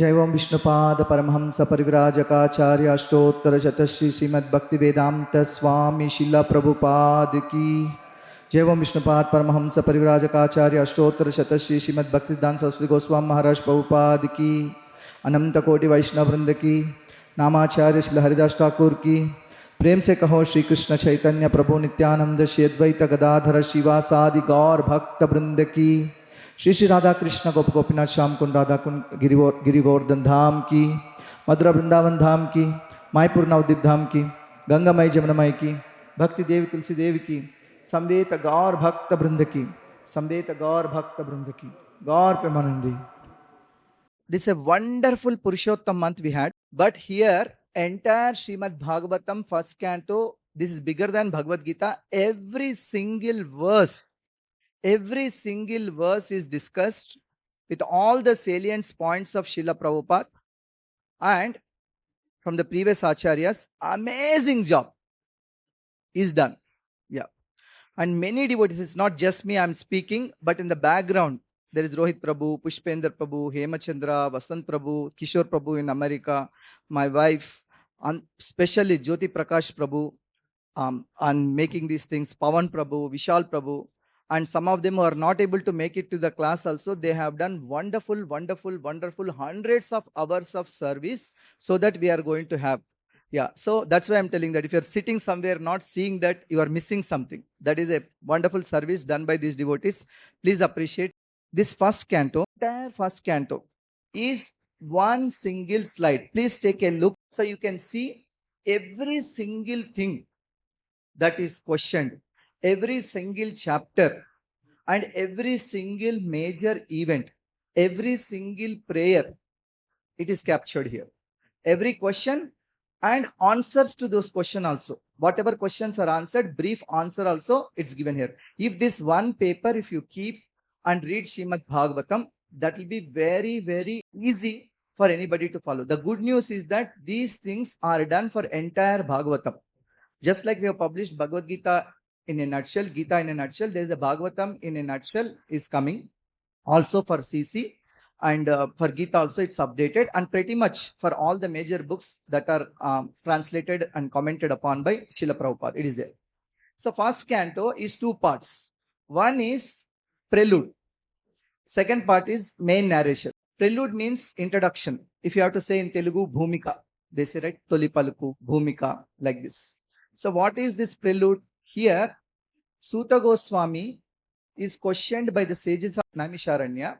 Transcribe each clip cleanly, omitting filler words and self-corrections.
जय ओम विष्णुपाद परमहंस परिव्राजकाचार्य अष्टोत्तर शतश्री श्रीमद् भक्ति वेदांत स्वामी शिला प्रभुपाद की जय ओम विष्णुपाद परमहंस परिव्राजकाचार्य अष्टोत्तर शतश्री श्रीमद् भक्ति वेदांत सरस्वती गोस्वामी महाराज प्रभुपाद की अनंत कोटि वैष्णव वृंद की नामाचार्य श्री हरिदास ठाकुर की प्रेम से कहो श्री कृष्ण चैतन्य प्रभु नित्यानंद श्री अद्वैत गदाधर शिवासादि गौर भक्त वृंद की श्री श्री राधा कृष्ण गोप गोपीनाथ श्याम कुंड राधा कुंड गिरिगोवर्धन धाम की मथुरा वृंदावन धाम की मायपुर नवद्वीप धाम की गंगामय जमुनामय की भक्ति देवी तुलसी देवी की संवेत गौर भक्त वृंद की संवेत गौर भक्त वृंद की गौर Premanandi. This is a wonderful Purushottam month we had, but here entire Śrīmad Bhāgavatam first canto, this is bigger than Bhagavad Gita. Every single verse is discussed with all the salient points of Srila Prabhupada and from the previous acharyas. Amazing job is done. Yeah. And many devotees, it's not just me I'm speaking, but in the background, there is Rohit Prabhu, Pushpender Prabhu, Hemachandra, Vasant Prabhu, Kishore Prabhu in America, my wife, and especially Jyoti Prakash Prabhu, on making these things, Pavan Prabhu, Vishal Prabhu, and some of them who are not able to make it to the class also, they have done wonderful hundreds of hours of service so that we are going to have. Yeah, so that's why I'm telling that if you're sitting somewhere not seeing that, you are missing something. That is a wonderful service done by these devotees. Please appreciate. This first canto, entire first canto is one single slide. Please take a look so you can see every single thing that is questioned, every single chapter and every single major event, every single prayer. It is captured here. Every question and answers to those questions also. Whatever questions are answered, brief answer also, it's given here. If this one paper, if you keep and read Śrīmad Bhāgavatam, that will be very easy for anybody to follow. The good news is that these things are done for entire Bhagavatam. Just like we have published Bhagavad Gita in a nutshell, Gita in a nutshell, there is a Bhagavatam in a nutshell is coming also for CC, and for Gita also it's updated, and pretty much for all the major books that are translated and commented upon by Srila Prabhupada, it is there. So first canto is two parts. One is prelude. Second part is main narration. Prelude means introduction. If you have to say in Telugu, Bhumika. They say, right? Toli Paluku, Bhumika, like this. So what is this prelude? Here, Suta Goswami is questioned by the sages of Naimisharanya.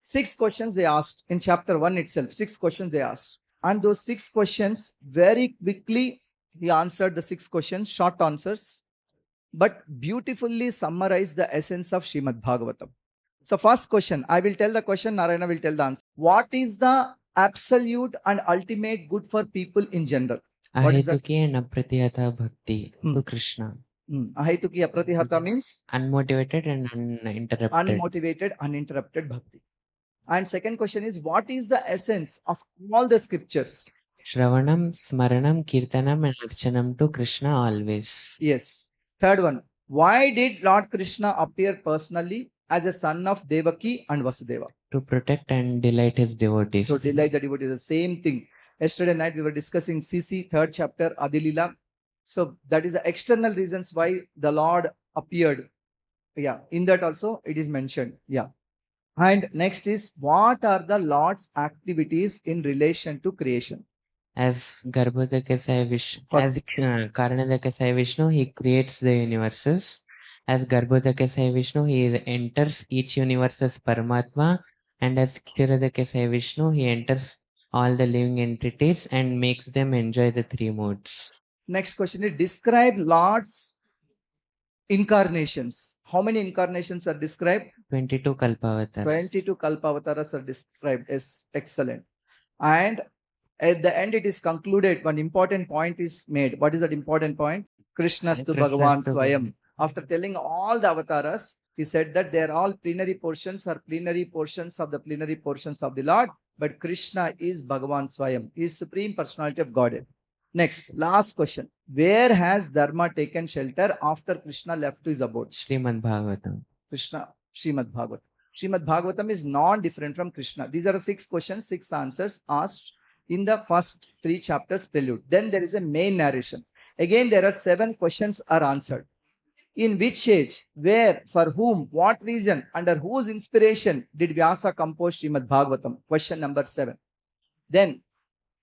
6 questions they asked in chapter 1 itself. 6 questions they asked. And those 6 questions, very quickly, he answered the 6 questions, short answers, but beautifully summarize the essence of Śrīmad Bhāgavatam. So first question, I will tell the question, Narayana will tell the answer. What is the absolute and ultimate good for people in general? Ahituki and apratihata bhakti to Krishna. Ahituki apratihata means? Unmotivated and uninterrupted. Unmotivated, uninterrupted bhakti. And second question is, what is the essence of all the scriptures? Shravanam, Smaranam, Kirtanam and Archanam to Krishna always. Yes. Third one, why did Lord Krishna appear personally as a son of Devaki and Vasudeva? To protect and delight his devotees. To delight the devotees, the same thing. Yesterday night we were discussing CC, 3rd chapter, Adilila. So that is the external reasons why the Lord appeared. Yeah, in that also it is mentioned. Yeah. And next is, what are the Lord's activities in relation to creation? As Garbhodakasaya Vishnu, as Karanadakasaya Vishnu, he creates the universes. As Garbhodakasaya Vishnu, he enters each universe as Paramatma. And as Kshiradakasaya Vishnu, he enters all the living entities and makes them enjoy the 3 modes. Next question is, describe Lord's incarnations. How many incarnations are described? 22 Kalpavataras. 22 Kalpavataras are described. Yes, excellent. And at the end, it is concluded. One important point is made. What is that important point? Krishnastu Bhagavan Swayam. After telling all the avatars, he said that they are all plenary portions of the plenary portions of the Lord. But Krishna is Bhagavan Swayam. He is Supreme Personality of Godhead. Next, last question. Where has Dharma taken shelter after Krishna left to his abode? Śrīmad Bhāgavatam. Krishna, Śrīmad Bhāgavatam. Śrīmad Bhāgavatam is not different from Krishna. These are the 6 questions, 6 answers asked in the first 3 chapters prelude. Then there is a main narration. Again, there are 7 questions are answered. In which age, where, for whom, what reason, under whose inspiration did Vyasa compose Śrīmad Bhāgavatam? Question number 7. Then,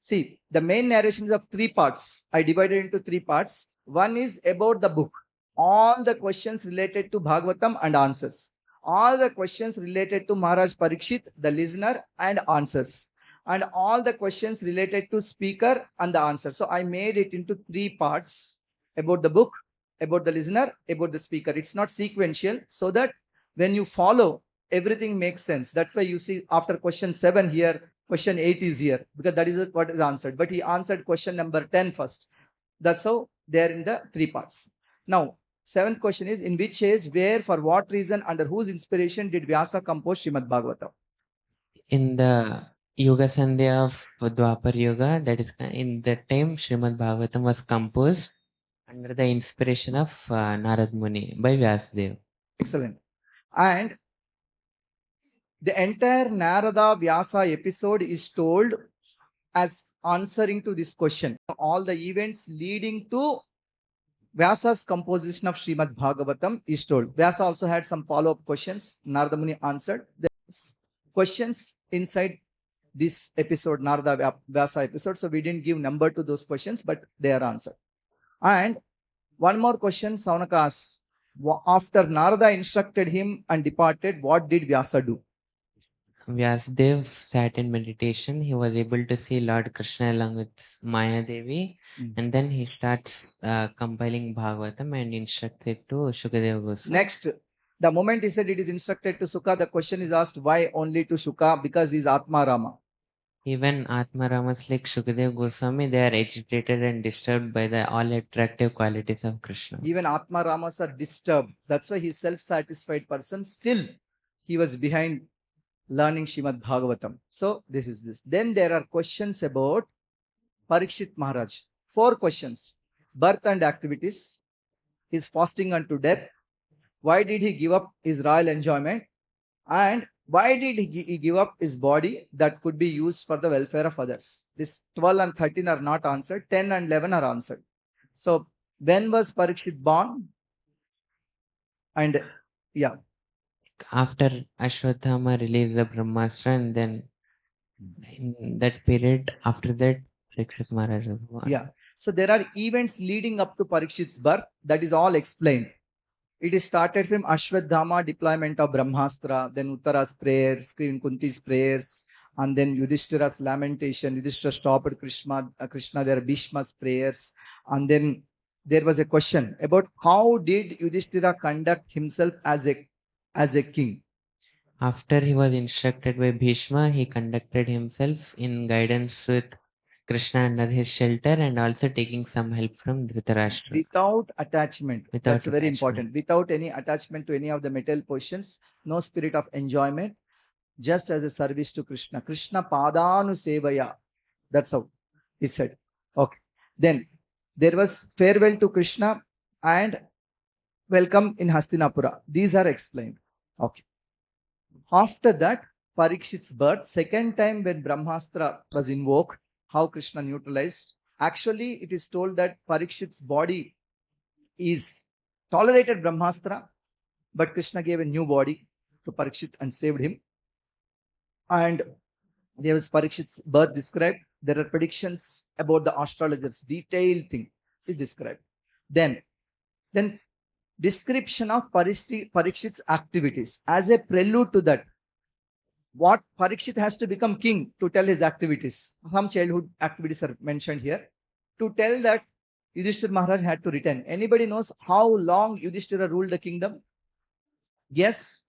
see, the main narrations of 3 parts. I divided into 3 parts. One is about the book. All the questions related to Bhagavatam and answers. All the questions related to Mahārāja Parīkṣit, the listener, and answers. And all the questions related to speaker and the answer. So I made it into 3 parts: about the book, about the listener, about the speaker. It's not sequential, so that when you follow, everything makes sense. That's why you see after question 7 here, question 8 is here, because that is what is answered. But he answered question number 10 first. That's how they are in the 3 parts. Now, 7th question is, in which age, where, for what reason, under whose inspiration did Vyasa compose Śrīmad Bhāgavatam? In the Yuga Sandhya of Dwapar Yuga, that is in that time, Śrīmad Bhāgavatam was composed under the inspiration of Narad Muni by Vyasadeva. Excellent. And the entire Narada Vyasa episode is told as answering to this question. All the events leading to Vyasa's composition of Śrīmad Bhāgavatam is told. Vyasa also had some follow-up questions. Narada Muni answered. The questions inside this episode, Narada Vyasa episode. So we didn't give number to those questions, but they are answered. And one more question Saunaka asks. After Narada instructed him and departed, what did Vyasa do? Vyasadeva sat in meditation. He was able to see Lord Krishna along with Maya Devi, and then he starts compiling Bhagavatam and instructs it to Śukadeva Gosvāmī. Next, the moment he said it is instructed to Sukha, the question is asked, why only to Shuka? Because he is Atma Rama. Even Atma Ramas like Śukadeva Gosvāmī, they are agitated and disturbed by the all attractive qualities of Krishna. Even Atma Ramas are disturbed. That's why he is self-satisfied person. Still, he was behind learning Śrīmad Bhāgavatam. So, this is this. Then there are questions about Parīkṣit Maharaj. 4 questions. Birth and activities. His fasting unto death. Why did he give up his royal enjoyment? And why did he give up his body that could be used for the welfare of others? This 12 and 13 are not answered. 10 and 11 are answered. So, when was Parīkṣit born? And, yeah. After Ashwatthama released the Brahmastra, and then in that period, after that, Parīkṣit Maharaj was born. Yeah. So there are events leading up to Parikshit's birth. That is all explained. It is started from Ashwatthama deployment of Brahmastra, then Uttara's prayers, Queen Kunti's prayers, and then Yudhishthira's lamentation. Yudhishthira stopped Krishna, there Bhishma's prayers. And then there was a question about how did Yudhishthira conduct himself as a king. After he was instructed by Bhishma, he conducted himself in guidance with Krishna under his shelter and also taking some help from Dhritarashtra. Without attachment. That's very attachment. important. Without any attachment to any of the material portions, no spirit of enjoyment, just as a service to Krishna. Krishna padanu sevaya. That's how he said. Okay. Then there was farewell to Krishna and welcome in Hastinapura. These are explained. Okay. After that, Parikshit's birth, second time when Brahmastra was invoked, how Krishna neutralized. Actually, it is told that Parikshit's body is tolerated Brahmastra, but Krishna gave a new body to Parikshit and saved him. And there was Parikshit's birth described. There are predictions about the astrologers. Detailed thing is described. Then description of Parikshit's activities. As a prelude to that, what Parikshit has to become king to tell his activities. Some childhood activities are mentioned here. To tell that Yudhishthira Maharaj had to return. Anybody knows how long Yudhishthira ruled the kingdom? Yes?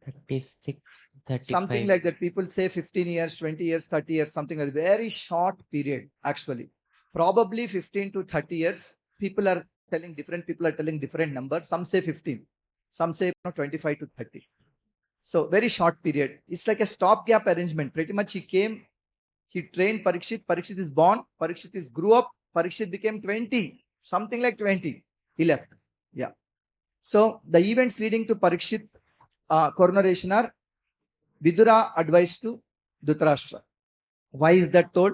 36, 35. Something like that. People say 15 years, 20 years, 30 years, something like that. Very short period, actually. Probably 15 to 30 years. People are telling different numbers. Some say 15. Some say 25 to 30. So, very short period. It's like a stopgap arrangement. Pretty much he came, he trained Parikshit. Parikshit is born. Parikshit grew up. Parikshit became 20. Something like 20. He left. Yeah. So, the events leading to Parikshit coronation are Vidura advice to Dhritarashtra. Why is that told?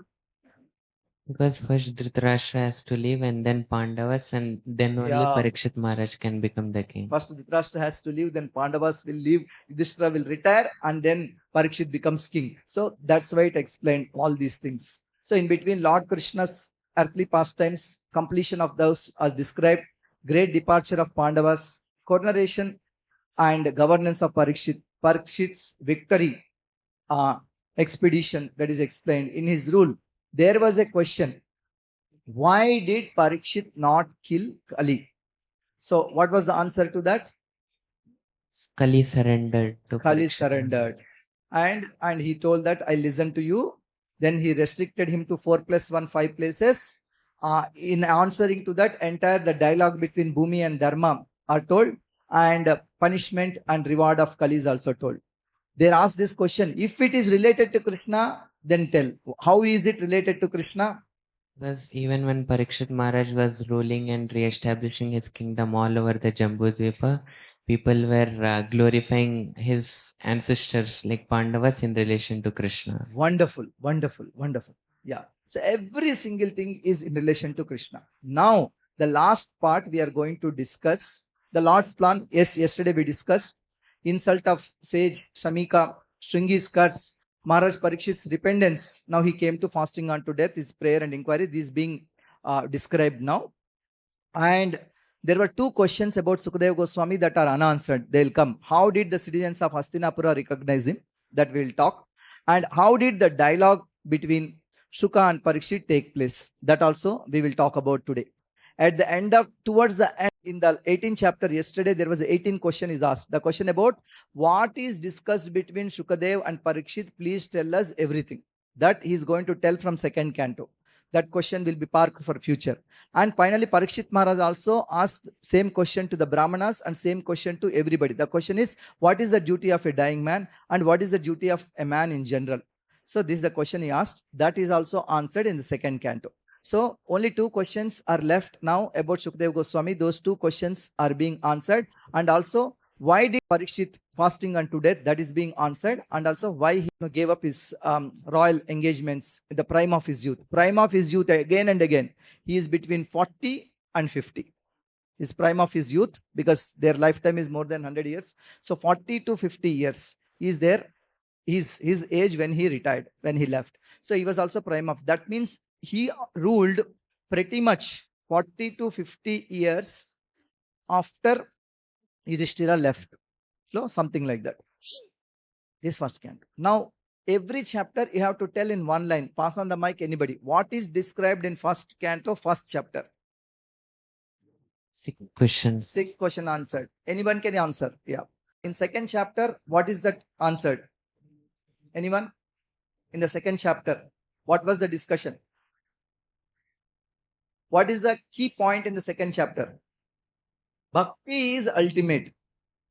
Because first Dhritarashtra has to leave and then Pandavas and then only Yeah. Parikshit Maharaj can become the king. First Dhritarashtra has to leave, then Pandavas will leave, Yudhishthira will retire, and then Parikshit becomes king. So that's why it explained all these things. So in between Lord Krishna's earthly pastimes, completion of those are described, great departure of Pandavas, coronation and governance of Parikshit, Parikshit's victory expedition that is explained in his rule. There was a question, why did Parikshit not kill Kali? So what was the answer to that? Kali surrendered to Kali Parikshit. surrendered. And he told that I listened to you. Then he restricted him to 4+1, 5 places. In answering to that, entire the dialogue between Bhumi and Dharma are told, and punishment and reward of Kali is also told. They asked this question, if it is related to Krishna, then tell. How is it related to Krishna? Because even when Parikshit Maharaj was ruling and re-establishing his kingdom all over the Jambudvipa, people were glorifying his ancestors like Pandavas in relation to Krishna. Wonderful, wonderful, wonderful. Yeah. So every single thing is in relation to Krishna. Now, the last part we are going to discuss. The Lord's plan. Yes, yesterday we discussed insult of sage Śamīka Ṛṣi's curse, Maharaj Parikshit's repentance. Now he came to fasting unto death, his prayer and inquiry. This being described now. And there were two questions about Śukadeva Gosvāmī that are unanswered. They will come. How did the citizens of Hastinapura recognize him? That we will talk. And how did the dialogue between Shuka and Parikshit take place? That also we will talk about today. At the end of, towards the end, in the 18th chapter yesterday, there was an 18th question is asked. The question about what is discussed between Śukadeva and Parikshit, please tell us everything. That he is going to tell from second canto. That question will be parked for future. And finally, Parikshit Maharaj also asked same question to the Brahmanas and same question to everybody. The question is, what is the duty of a dying man and what is the duty of a man in general? So this is the question he asked. That is also answered in the second canto. So only two questions are left now about Śukadeva Gosvāmī. Those two questions are being answered. And also, why did Parikshit fasting unto death? That is being answered. And also, why he gave up his royal engagements in the prime of his youth. Prime of his youth again and again. He is between 40 and 50. His prime of his youth, because their lifetime is more than 100 years. So 40 to 50 years. He is there. His age when he retired, when he left. So he was also prime of. That means he ruled pretty much 40 to 50 years after Yudhishthira left. So something like that. This first canto. Now, every chapter you have to tell in one line. Pass on the mic, anybody. What is described in first canto, first chapter? 6 questions. 6 question answered. Anyone can answer? Yeah. In second chapter, what is that answered? Anyone? In the second chapter, what was the discussion? What is the key point in the second chapter? Bhakti is ultimate.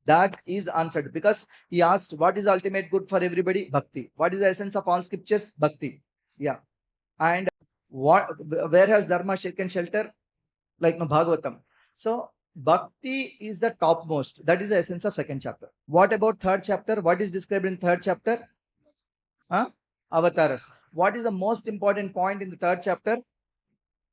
That is answered because he asked, what is ultimate good for everybody? Bhakti. What is the essence of all scriptures? Bhakti. Yeah. And where has Dharma taken shelter? Like Bhagavatam. So Bhakti is the topmost. That is the essence of second chapter. What about third chapter? What is described in third chapter? Avatars. What is the most important point in the third chapter?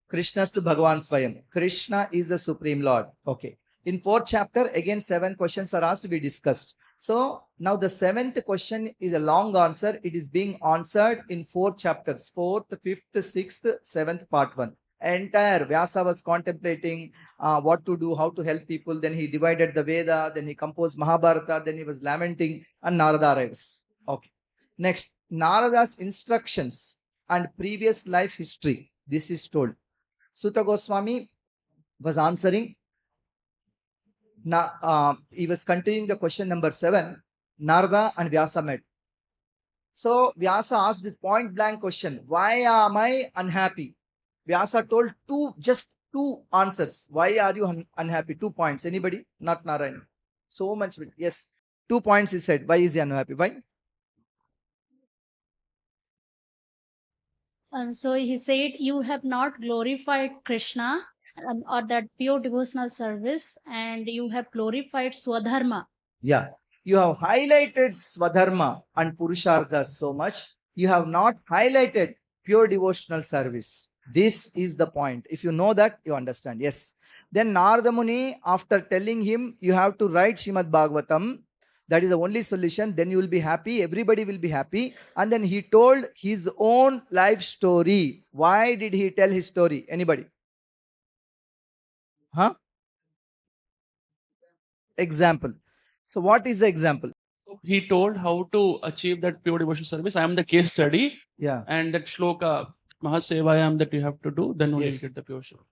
Krishna's to Bhagavan Swayam. Krishna is the Supreme Lord. Okay. In fourth chapter, again 7 questions are asked to be discussed. So now the 7th question is a long answer. It is being answered in 4 chapters. 4th, 5th, 6th, 7th, part 1. Entire Vyasa was contemplating what to do, how to help people. Then he divided the Veda. Then he composed Mahabharata. Then he was lamenting and Narada arrives. Okay. Next, Narada's instructions and previous life history. This is told. Suta Goswami was answering. He was continuing the question number 7. Narada and Vyasa met. So Vyasa asked this point blank question. Why am I unhappy? Vyasa told just two answers. Why are you unhappy? 2 points. Anybody? Not Narayan. So much. Yes. 2 points he said. Why is he unhappy? Why? And so he said, you have not glorified Krishna or that pure devotional service, and you have glorified Swadharma. Yeah. You have highlighted Swadharma and Purushartha so much. You have not highlighted pure devotional service. This is the point. If you know that, you understand. Yes. Then Narada Muni, after telling him, you have to write Śrīmad Bhāgavatam. That is the only solution. Then you will be happy. Everybody will be happy. And then he told his own life story. Why did he tell his story? Anybody? Huh? Example. So what is the example? He told how to achieve that pure devotional service. I am the case study, Yeah. and that shloka Mahasevayam that you have to do, then only Yes. you get the pure service.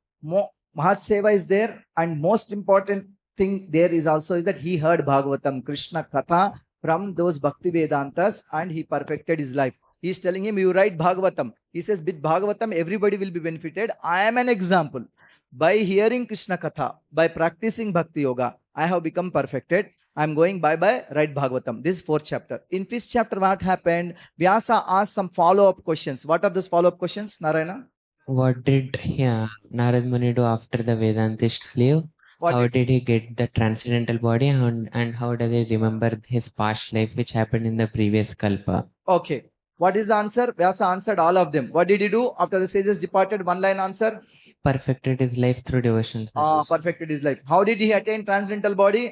Mahat Seva is there, and most important thing there is also that he heard Bhagavatam, Krishna Katha from those Bhakti Vedantas, and he perfected his life. He is telling him, you write Bhagavatam. He says, with Bhagavatam, everybody will be benefited. I am an example. By hearing Krishna Katha, by practicing Bhakti Yoga, I have become perfected. I am going bye-bye, write Bhagavatam. This is 4th chapter. In 5th chapter, what happened? Vyasa asked some follow-up questions. What are those follow-up questions, Narayana? What did Narad Muni do after the Vedantist leave? What How did- did he get the transcendental body, and how does he remember his past life which happened in the previous kalpa? Okay. What is the answer? Vyasa answered all of them. What did he do after the sages departed? One line answer. Perfected his life through devotional service. Perfected his life. How did he attain transcendental body?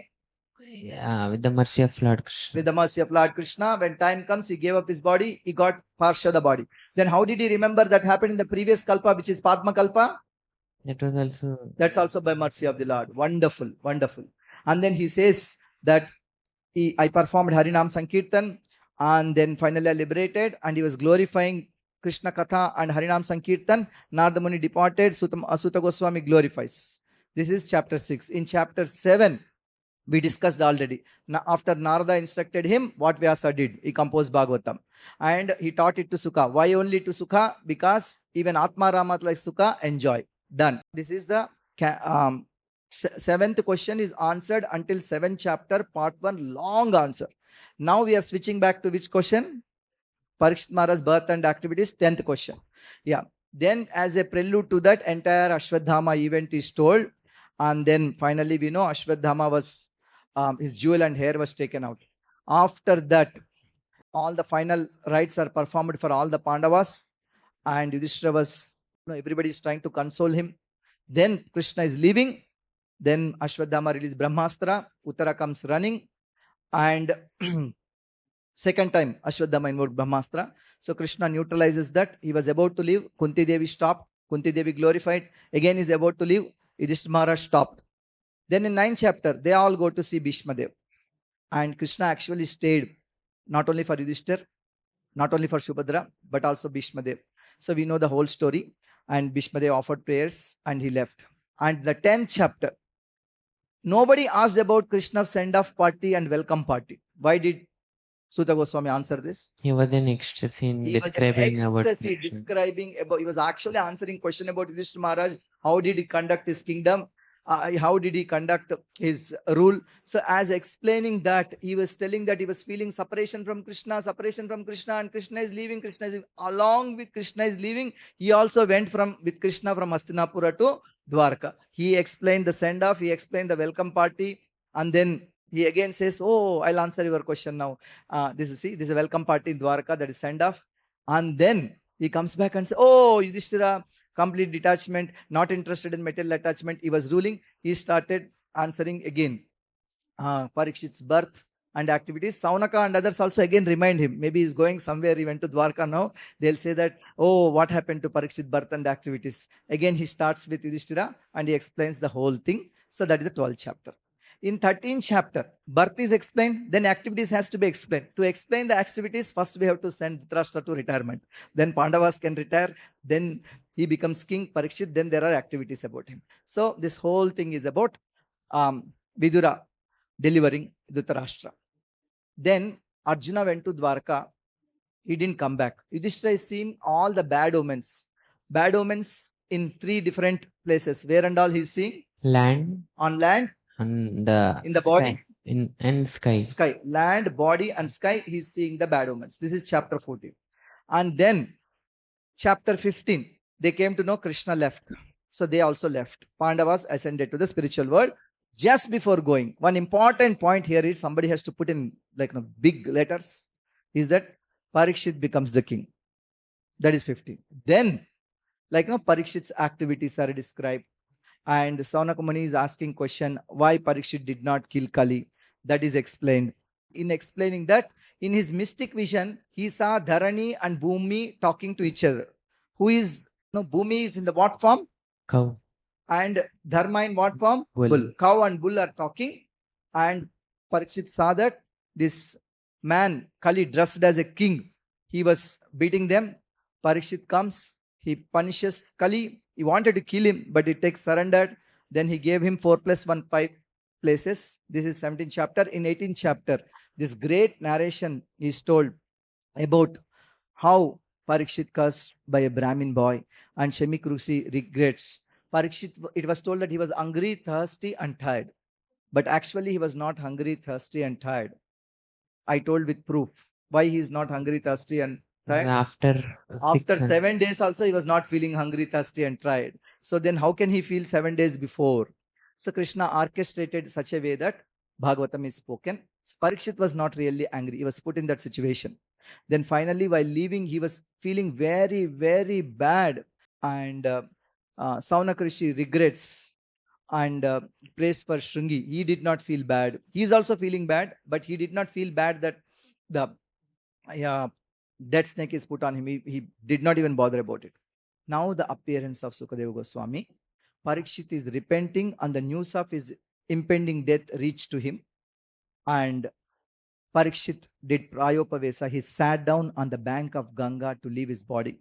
With the mercy of Lord Krishna. With the mercy of Lord Krishna. When time comes, he gave up his body. He got Parshada body. Then how did he remember that happened in the previous kalpa, which is Padma kalpa? That was also That's also by mercy of the Lord. Wonderful, wonderful. And then he says that I performed Harinam Sankirtan, and then finally I liberated, and he was glorifying Krishna Katha and Harinam Sankirtan. Narada Muni departed, Asuta Goswami glorifies. This is chapter 6. In chapter 7, we discussed already. Now, after Narada instructed him, what Vyasa did? He composed Bhagavatam. And he taught it to Sukha. Why only to Sukha? Because even Atma Ramat like Sukha, enjoy. Done. This is the 7th question is answered until 7th chapter, part 1, long answer. Now we are switching back to which question? Parikshit Maharaj's birth and activities, 10th question. Yeah. Then as a prelude to that, entire Ashwadhama event is told. And then finally we know Ashwadhama was, his jewel and hair was taken out. After that, all the final rites are performed for all the Pandavas. And Yudhishthira was, everybody is trying to console him. Then Krishna is leaving. Then Ashwadhama released Brahmastra. Uttara comes running. And second time, Ashwadhama invoked Brahmastra. So Krishna neutralizes that. He was about to leave. Kunti Devi stopped. Kunti Devi glorified. Again, he is about to leave. Yudhishthira Maharaj stopped. Then in 9th chapter, they all go to see Bhishma Dev. And Krishna actually stayed not only for Yudhishthira, not only for Subhadra, but also Bhishma Dev. So we know the whole story. And Bhishma Dev offered prayers and he left. And the 10th chapter, nobody asked about Krishna's send-off party and welcome party. Why did Suta Goswami answer this? he was in ecstasy in He was describing about ecstasy, describing about, he was actually answering question about Yudhishthira Maharaj. How did he conduct his kingdom? How did he conduct his rule? So as explaining that, he was telling that he was feeling separation from Krishna, and Krishna is leaving, along with Krishna is leaving, he also went with Krishna from Hastinapura to Dwarka. He explained the send-off, he explained the welcome party, and then he again says, oh, I'll answer your question now. This is a welcome party in Dwarka, that is send-off. And then he comes back and says, oh, Yudhishthira, complete detachment, not interested in material attachment. He was ruling. He started answering again. Parikshit's birth and activities. Saunaka and others also again remind him. Maybe he's going somewhere. He went to Dwarka now. They'll say that, oh, what happened to Parikshit's birth and activities? Again, he starts with Yudhishthira and he explains the whole thing. So that is the 12th chapter. In 13th chapter, birth is explained, then activities has to be explained. To explain the activities, first we have to send Dhritarashtra to retirement. Then Pandavas can retire. Then he becomes king, Parikshit. Then there are activities about him. So this whole thing is about Vidura delivering Dhritarashtra. Then Arjuna went to Dwarka. He didn't come back. Yudhishthira is seeing all the bad omens. Bad omens in 3 different places. Where and all he is seeing? land On land, and the in the sky, body, and sky. sky. Land, body and sky, he is seeing the bad omens. This is chapter 14. And then chapter 15, they came to know Krishna left. So they also left. Pandavas ascended to the spiritual world. just before going, one important point here is somebody has to put in big letters, is that Parīkṣit becomes the king. That is 15. Then, Parīkṣit's activities are described. And Saunaka Muni is asking question, why Parīkṣit did not kill Kali? That is explained. In explaining that, in his mystic vision, he saw Dharani and Bhumi talking to each other. Who is, Bhumi is in the what form? Cow. And Dharma in what form? Bull. Cow and bull are talking. And Parīkṣit saw that this man, Kali, dressed as a king, he was beating them. Parīkṣit comes, he punishes Kali. He wanted to kill him, but it takes surrendered. Then he gave him 4 + 1 5 places. This is 17th chapter. In 18th chapter, this great narration is told about how Parīkṣit cursed by a Brahmin boy and Śamīka Ṛṣi regrets. Parīkṣit, it was told that he was hungry, thirsty and tired. But actually he was not hungry, thirsty and tired. I told with proof why he is not hungry, thirsty and tired. After 7 days also he was not feeling hungry, thirsty and tired. So then how can he feel 7 days before? So Krishna orchestrated such a way that Bhagavatam is spoken. So Parīkṣit was not really angry. He was put in that situation. Then finally while leaving, he was feeling very, very bad. And Saunaka Ṛṣi regrets and prays for Shringi. He did not feel bad. He is also feeling bad, but he did not feel bad that the dead snake is put on him. He did not even bother about it. Now the appearance of Śukadeva Gosvāmī. Parīkṣit is repenting and the news of his impending death reached to him. And Parīkṣit did prayopavesa. He sat down on the bank of Ganga to leave his body.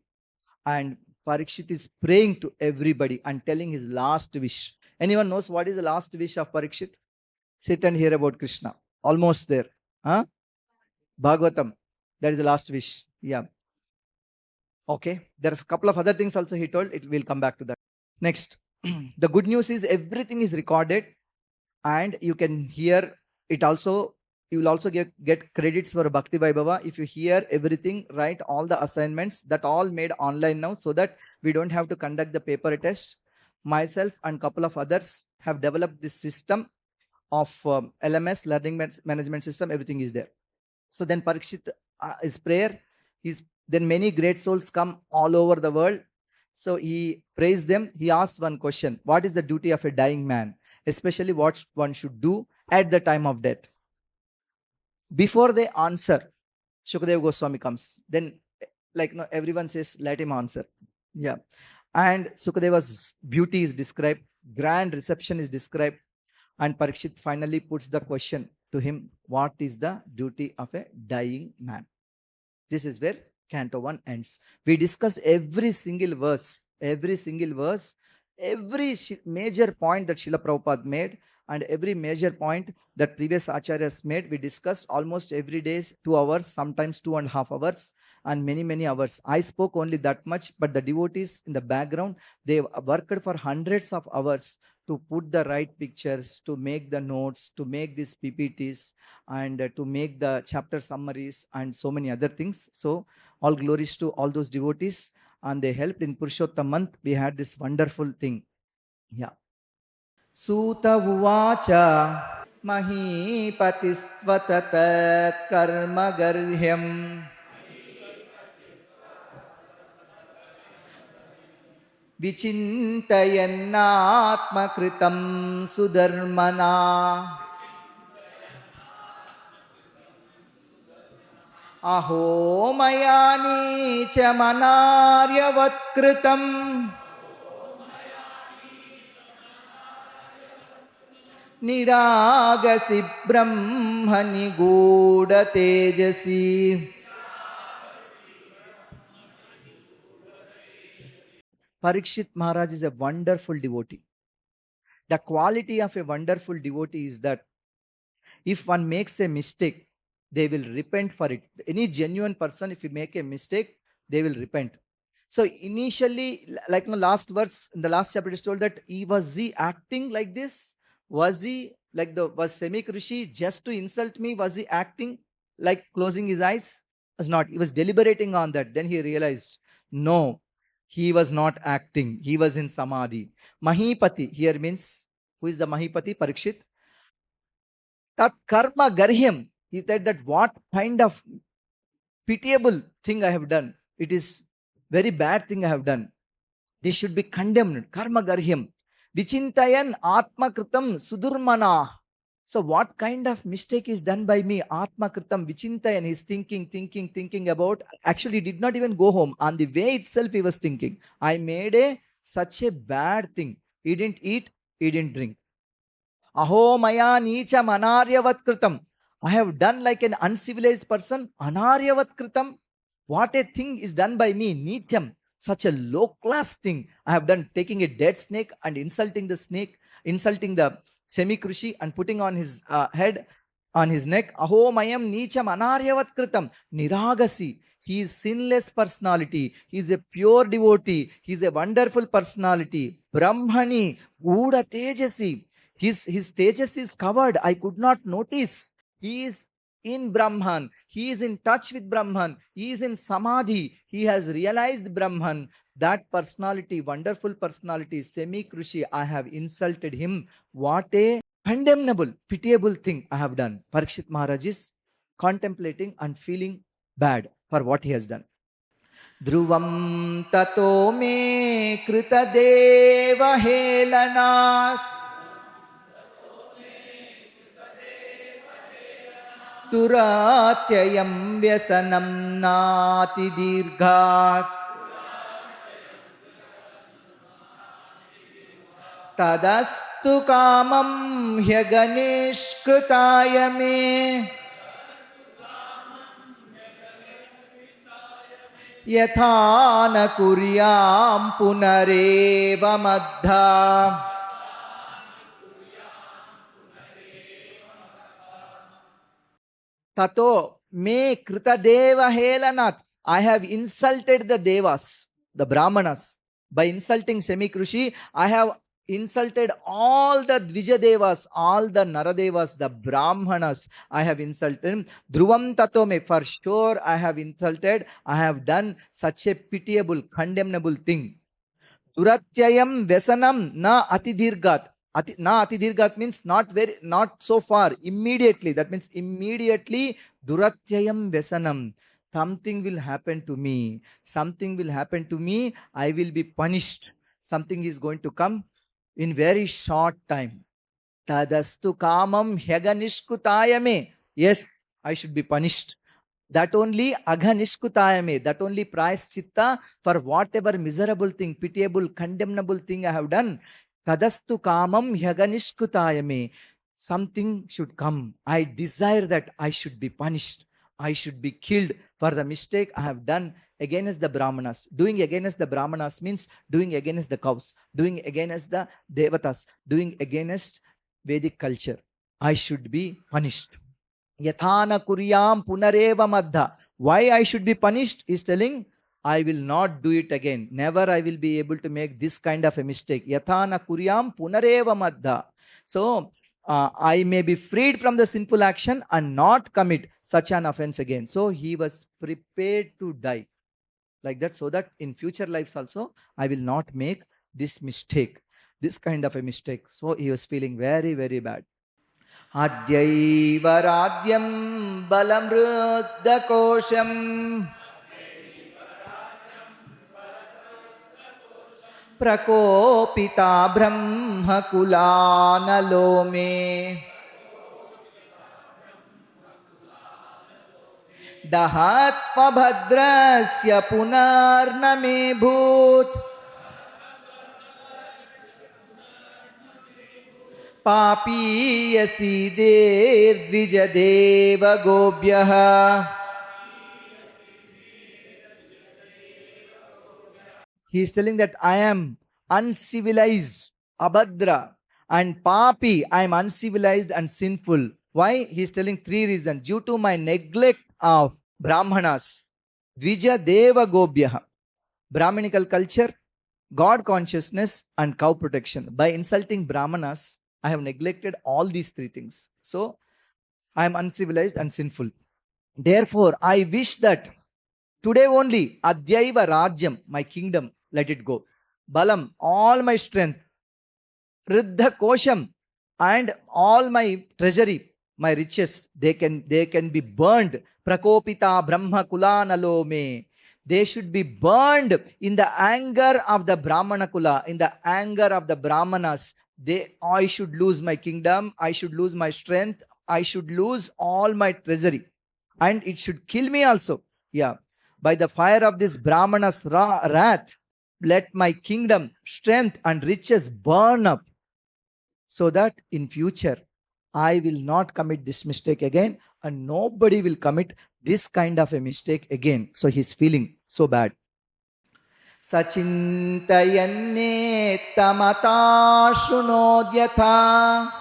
And Parīkṣit is praying to everybody and telling his last wish. Anyone knows what is the last wish of Parīkṣit? Sit and hear about Krishna. Almost there. Huh? Bhagavatam. That is the last wish. Yeah. Okay. There are a couple of other things also he told. It will come back to that. Next. The good news is everything is recorded and you can hear it also. You will also get credits for Bhakti Vaibhava if you hear everything, write all the assignments, that all made online now so that we don't have to conduct the paper test. Myself and couple of others have developed this system of LMS, Learning Management System. Everything is there. So then Parīkṣit is prayer. Then many great souls come all over the world. So he praised them. He asked one question. What is the duty of a dying man? Especially what one should do at the time of death. Before they answer, Śukadeva Gosvāmī comes. Then everyone says, let him answer. Yeah. And Śukadeva's beauty is described. Grand reception is described. And Parīkṣit finally puts the question to him. What is the duty of a dying man? This is where Canto 1 ends. We discussed every single verse, every major point that Srila Prabhupada made, and every major point that previous acharyas made. We discussed almost every day 2 hours, sometimes 2.5 hours, and many hours. I spoke only that much, but the devotees in the background, they worked for hundreds of hours to put the right pictures, to make the notes, to make these PPTs, and to make the chapter summaries and so many other things. So all glories to all those devotees, and they helped in Purushottam month. We had this wonderful thing. Yeah. Suta uvacha mahīpatistvatatat karma garhyam vicintayannātmakritam sudharmana aho mayani cha manāryavatkritam nirāgasi brahmani gūda tejasi. Parīkṣit Maharaj is a wonderful devotee. The quality of a wonderful devotee is that if one makes a mistake, they will repent for it. Any genuine person, if you make a mistake, they will repent. So initially, last verse, in the last chapter, it is told that was he acting like this? Was he was Śamīka Ṛṣi just to insult me? Was he acting like closing his eyes? Was not. He was deliberating on that. Then he realized, no, he was not acting. He was in samadhi. Mahipati here means who is the Mahipati Parīkṣit. Tat karma garhyam. He said that what kind of pitiable thing I have done. It is very bad thing I have done. This should be condemned. Karma garhyam. Vichintayan atma kritam sudurmana. So what kind of mistake is done by me? Atma kritam vichintayan. He's thinking about. Actually did not even go home. On the way itself he was thinking. I made such a bad thing. He didn't eat. He didn't drink. Aho maya nicha manaryavat kritam. I have done like an uncivilized person. Anaryavat kritam. What a thing is done by me. Nityam. Such a low class thing. I have done, taking a dead snake and insulting the snake, insulting the Śamīka Ṛṣi and putting on his head, on his neck. Aho mayam nicham anaryavat kritam. Niragasi. He is sinless personality. He is a pure devotee. He is a wonderful personality. Brahmani. Uda tejasi. His tejas is covered. I could not notice. He is in Brahman. He is in touch with Brahman. He is in Samadhi. He has realized Brahman. That personality, wonderful personality, Śamīka Ṛṣi, I have insulted him. What a condemnable, pitiable thing I have done. Parīkṣit Maharaj is contemplating and feeling bad for what he has done. Dhruvam tato me krita deva helanat. Turatyayam vyasanam nati dirghat. Tadastu kamam hyaganishkritaya me. Yatha na kuryam punareva madha. Tato me krita deva helanat. I have insulted the devas, the brāhmanas. By insulting Śamīka Ṛṣi, I have insulted all the Dvijadevas, all the Naradevas, the Brahmanas. I have insulted. Dhruvam tato me. For sure I have insulted. I have done such a pitiable, condemnable thing. Duratyayam vesanam na atidirgat. Na atidirgat means not so far, immediately. That means immediately, duratyayam vesanam. Something will happen to me. Something will happen to me. I will be punished. Something is going to come in very short time. Tadastu kamam hyaganishkutayame. Yes, I should be punished. That only aghanishkutayame. That only prayaschitta for whatever miserable thing, pitiable, condemnable thing I have done. Tadastu kamam hyaganishkutayame. Something should come. I desire that I should be punished. I should be killed for the mistake I have done against the brāhmanas. Doing against the brāhmanas means doing against the cows, doing against the devatas, doing against Vedic culture. I should be punished. Yathana kuryam punareva madha. Why I should be punished? Is telling, I will not do it again. Never I will be able to make this kind of a mistake. Yathana kuryam punareva madha. So, I may be freed from the sinful action and not commit such an offense again. So, he was prepared to die like that, so that in future lives also, I will not make this mistake, this kind of a mistake. So, he was feeling very, very bad. Adyaiva radyam balamruddha kosham prakopita brahma kulana me dahatva bhadrasya punarna me bhut papiyasi dev dvijadeva gobhyaha. He is telling that I am uncivilized, abhadra, and papi, I am uncivilized and sinful. Why? He is telling three reasons. Due to my neglect of brahmanas, dvijadeva gobhyaha, Brahminical culture, God consciousness, and cow protection. By insulting brahmanas, I have neglected all these three things. So, I am uncivilized and sinful. Therefore, I wish that today only, adyaiva rajyam, my kingdom, let it go. Balam, all my strength, Riddha Kosham, and all my treasury, my riches, they can be burned. Prakopita Brahma Kulanalo me. They should be burned in the anger of the Brahmana Kula, in the anger of the Brahmanas. I should lose my kingdom, I should lose my strength, I should lose all my treasury. And it should kill me also. Yeah. By the fire of this Brahmana's wrath, let my kingdom, strength and riches burn up, so that in future I will not commit this mistake again, and nobody will commit this kind of a mistake again. So he's feeling so bad. Sachintayanne tamata shrunodyatha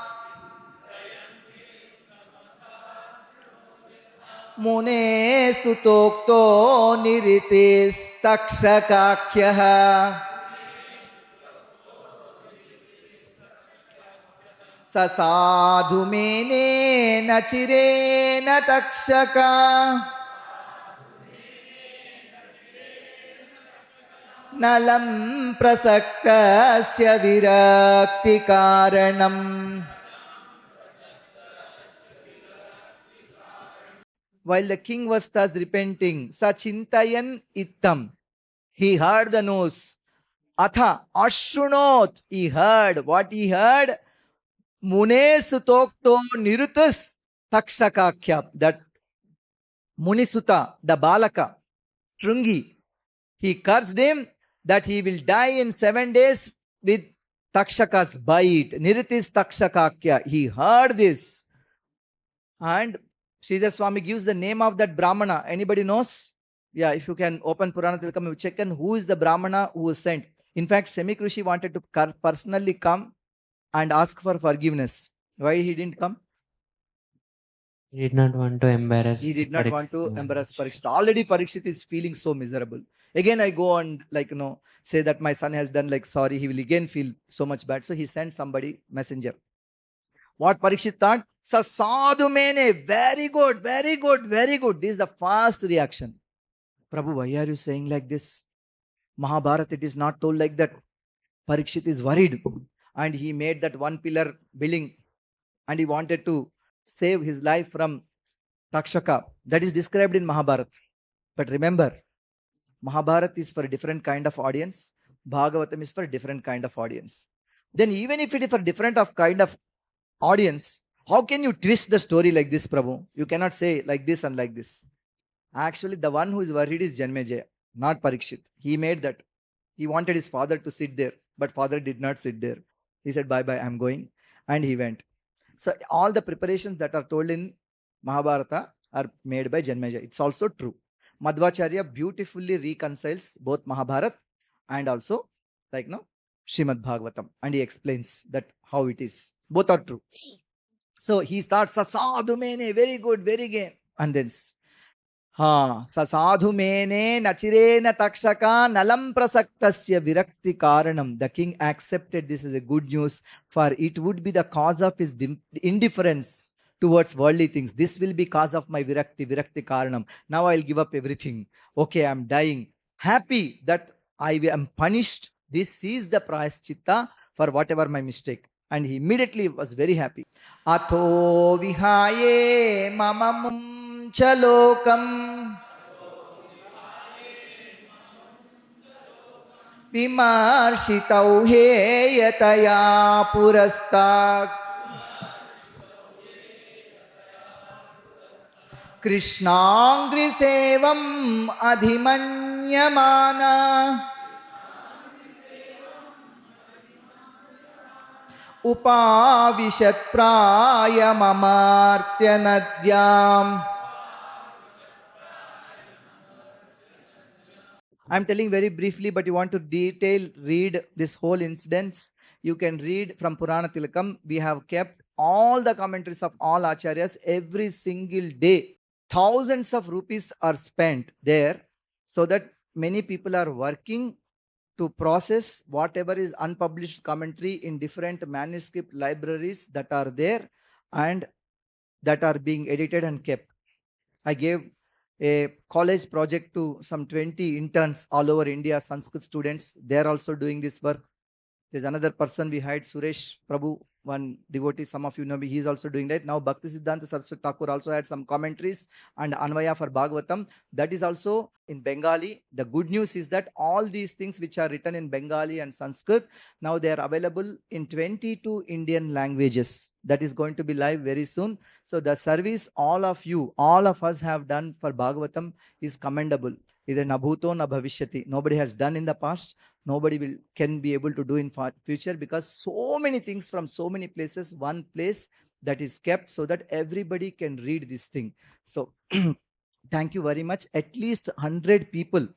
mune sutokto niritis takshakakyah sasadhu mene nachire na takshaka nalam prasaktasya virakti karanam. While the king was thus repenting, Sachintayan ittam, he heard the news. Atha ashrunot, he heard. What he heard? Mune sutokto nirutus takshakakya, that Munisuta, the Balaka, Trungi, he cursed him that he will die in 7 days with Takshaka's bite. Niritis Takshakakya. He heard this. And Sridhar Swami gives the name of that Brahmana. Anybody knows? Yeah, if you can open Purana Tilakam, you check and who is the Brahmana who was sent. In fact, Śamīka Ṛṣi wanted to personally come and ask for forgiveness. Why he didn't come? He did not want to embarrass. He did not want to embarrass Parīkṣit. Already Parīkṣit is feeling so miserable. Again, I go and say that my son has done sorry. He will again feel so much bad. So he sent somebody, messenger. What Parīkṣit thought? Sadhu mene, very good, very good, very good. This is the first reaction. Prabhu, why are you saying like this? Mahabharata, it is not told like that. Parīkṣit is worried. And he made that one pillar building. And he wanted to save his life from Takshaka. That is described in Mahabharata. But remember, Mahabharata is for a different kind of audience. Bhagavatam is for a different kind of audience. Then even if it is for different kind of audience, how can you twist the story like this, Prabhu? You cannot say like this and like this. Actually, the one who is worried is Janmejaya, not Parīkṣit. He made that. He wanted his father to sit there, but father did not sit there. He said, bye-bye, I'm going. And he went. So all the preparations that are told in Mahabharata are made by Janmejaya. It's also true. Madhvacharya beautifully reconciles both Mahabharata and also Śrīmad Bhāgavatam. And he explains that how it is. Both are true. So he starts, Sasadhu mene, very good, very good. And then, Sasadhu mene nachirena takshaka nalam prasaktasya virakti karanam. The king accepted this as a good news, for it would be the cause of his indifference towards worldly things. This will be cause of my virakti karanam. Now I'll give up everything. Okay, I'm dying. Happy that I am punished. This is the prayaschitta for whatever my mistake. And he immediately was very happy. Atho vihaye mamam chalokam vimarshitau heyataya purastat krishnangri sevam adhimanyamana upavishat praya mamartya nadyam. I'm telling very briefly, but you want to read this whole incident. You can read from Purana Tilakam. We have kept all the commentaries of all acharyas every single day. Thousands of rupees are spent there, so that many people are working to process whatever is unpublished commentary in different manuscript libraries that are there and that are being edited and kept. I gave a college project to some 20 interns all over India, Sanskrit students. They are also doing this work. There's another person we hired, Suresh Prabhu, one devotee, some of you know me, he's also doing that. Now Bhaktisiddhanta Saraswati Thakur also had some commentaries and Anvaya for Bhagavatam. That is also in Bengali. The good news is that all these things which are written in Bengali and Sanskrit, now they are available in 22 Indian languages. That is going to be live very soon. So the service all of you, all of us have done for Bhagavatam is commendable. Either nabhuto na bhavishyati. Nobody has done in the past. Nobody can be able to do in future, because so many things from so many places, one place that is kept so that everybody can read this thing. So thank you very much. At least 100 people,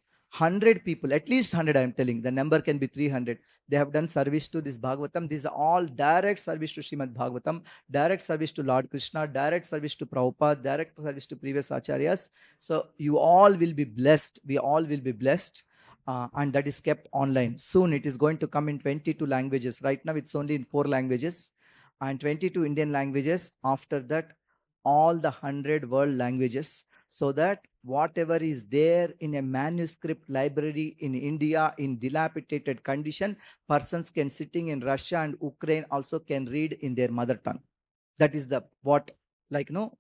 at least 100, I am telling. The number can be 300. They have done service to this Bhagavatam. These are all direct service to Śrīmad Bhāgavatam, direct service to Lord Krishna, direct service to Prabhupada, direct service to previous acharyas. So you all will be blessed. We all will be blessed. And that is kept online. Soon it is going to come in 22 languages. Right now it's only in 4 languages and 22 Indian languages. After that, all the 100 world languages, so that whatever is there in a manuscript library in India in dilapidated condition, persons can sitting in Russia and Ukraine also can read in their mother tongue. That is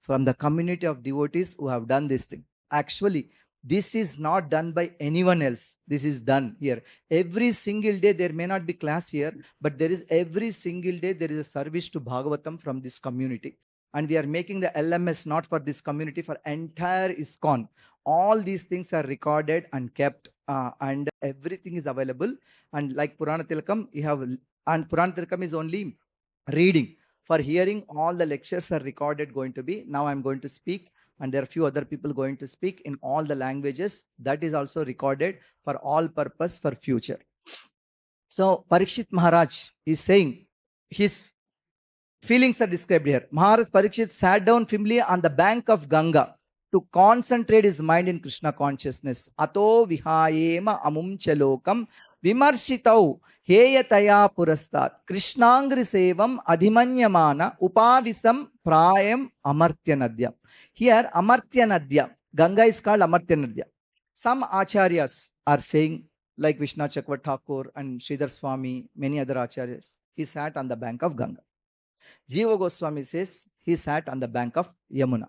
from the community of devotees who have done this thing. Actually, this is not done by anyone else. This is done here. Every single day, there may not be class here, but there is every single day, there is a service to Bhagavatam from this community. And we are making the LMS not for this community, for entire ISKCON. All these things are recorded and kept, and everything is available. And like Purana Tilakam, and Purana Tilakam is only reading. For hearing, all the lectures are recorded going to be. Now I'm going to speak, and there are a few other people going to speak in all the languages. That is also recorded for all purpose for future. So Parīkṣit Maharaj is saying his feelings are described here. Mahārāja Parīkṣit sat down firmly on the bank of Ganga to concentrate his mind in Krishna consciousness. Ato vihayema amum chalokam vimarshitau heyataya purastat Krishnangri sevam adhimanyamana upavisam prayam amartya nadya. Here amartya nadya, Ganga is called amartya nadya. Some acharyas are saying, like Vishnu Chakwa Thakur and Sridhar Swami, many other acharyas, he sat on the bank of Ganga. Jiva Goswami says he sat on the bank of Yamuna.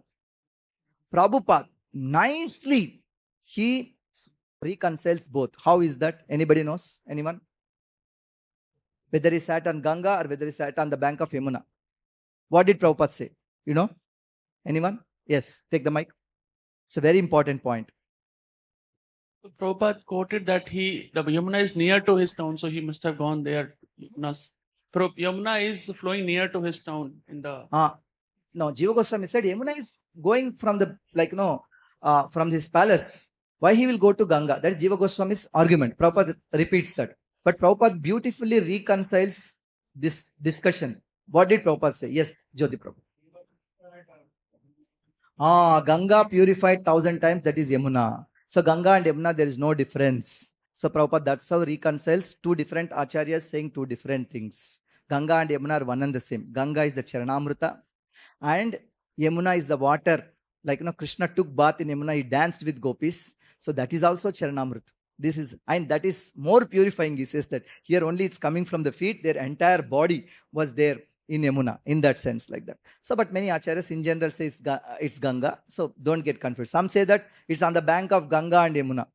Prabhupada, nicely, he reconciles both. How is that? Anybody knows? Anyone? Whether he sat on Ganga or whether he sat on the bank of Yamuna. What did Prabhupada say? You know? Anyone? Yes, take the mic. It's a very important point. Prabhupada quoted that the Yamuna is near to his town, so he must have gone there. Yamuna is flowing near to his town in the. No, Jiva Goswami said Yamuna is going from from his palace. Why he will go to Ganga? That is Jiva Goswami's argument. Prabhupada repeats that. But Prabhupada beautifully reconciles this discussion. What did Prabhupada say? Yes, Jyoti Prabhu. Ganga purified 1,000 times, that is Yamuna. So Ganga and Yamuna, there is no difference. So Prabhupada, that's how reconciles two different acharyas saying two different things. Ganga and Yamuna are one and the same. Ganga is the Charanamrita and Yamuna is the water. Like, Krishna took bath in Yamuna, he danced with gopis. So that is also Charanamrita. And that is more purifying. He says that here only it's coming from the feet, their entire body was there in Yamuna, in that sense, like that. So, but many acharyas in general say it's Ganga. So don't get confused. Some say that it's on the bank of Ganga and Yamuna.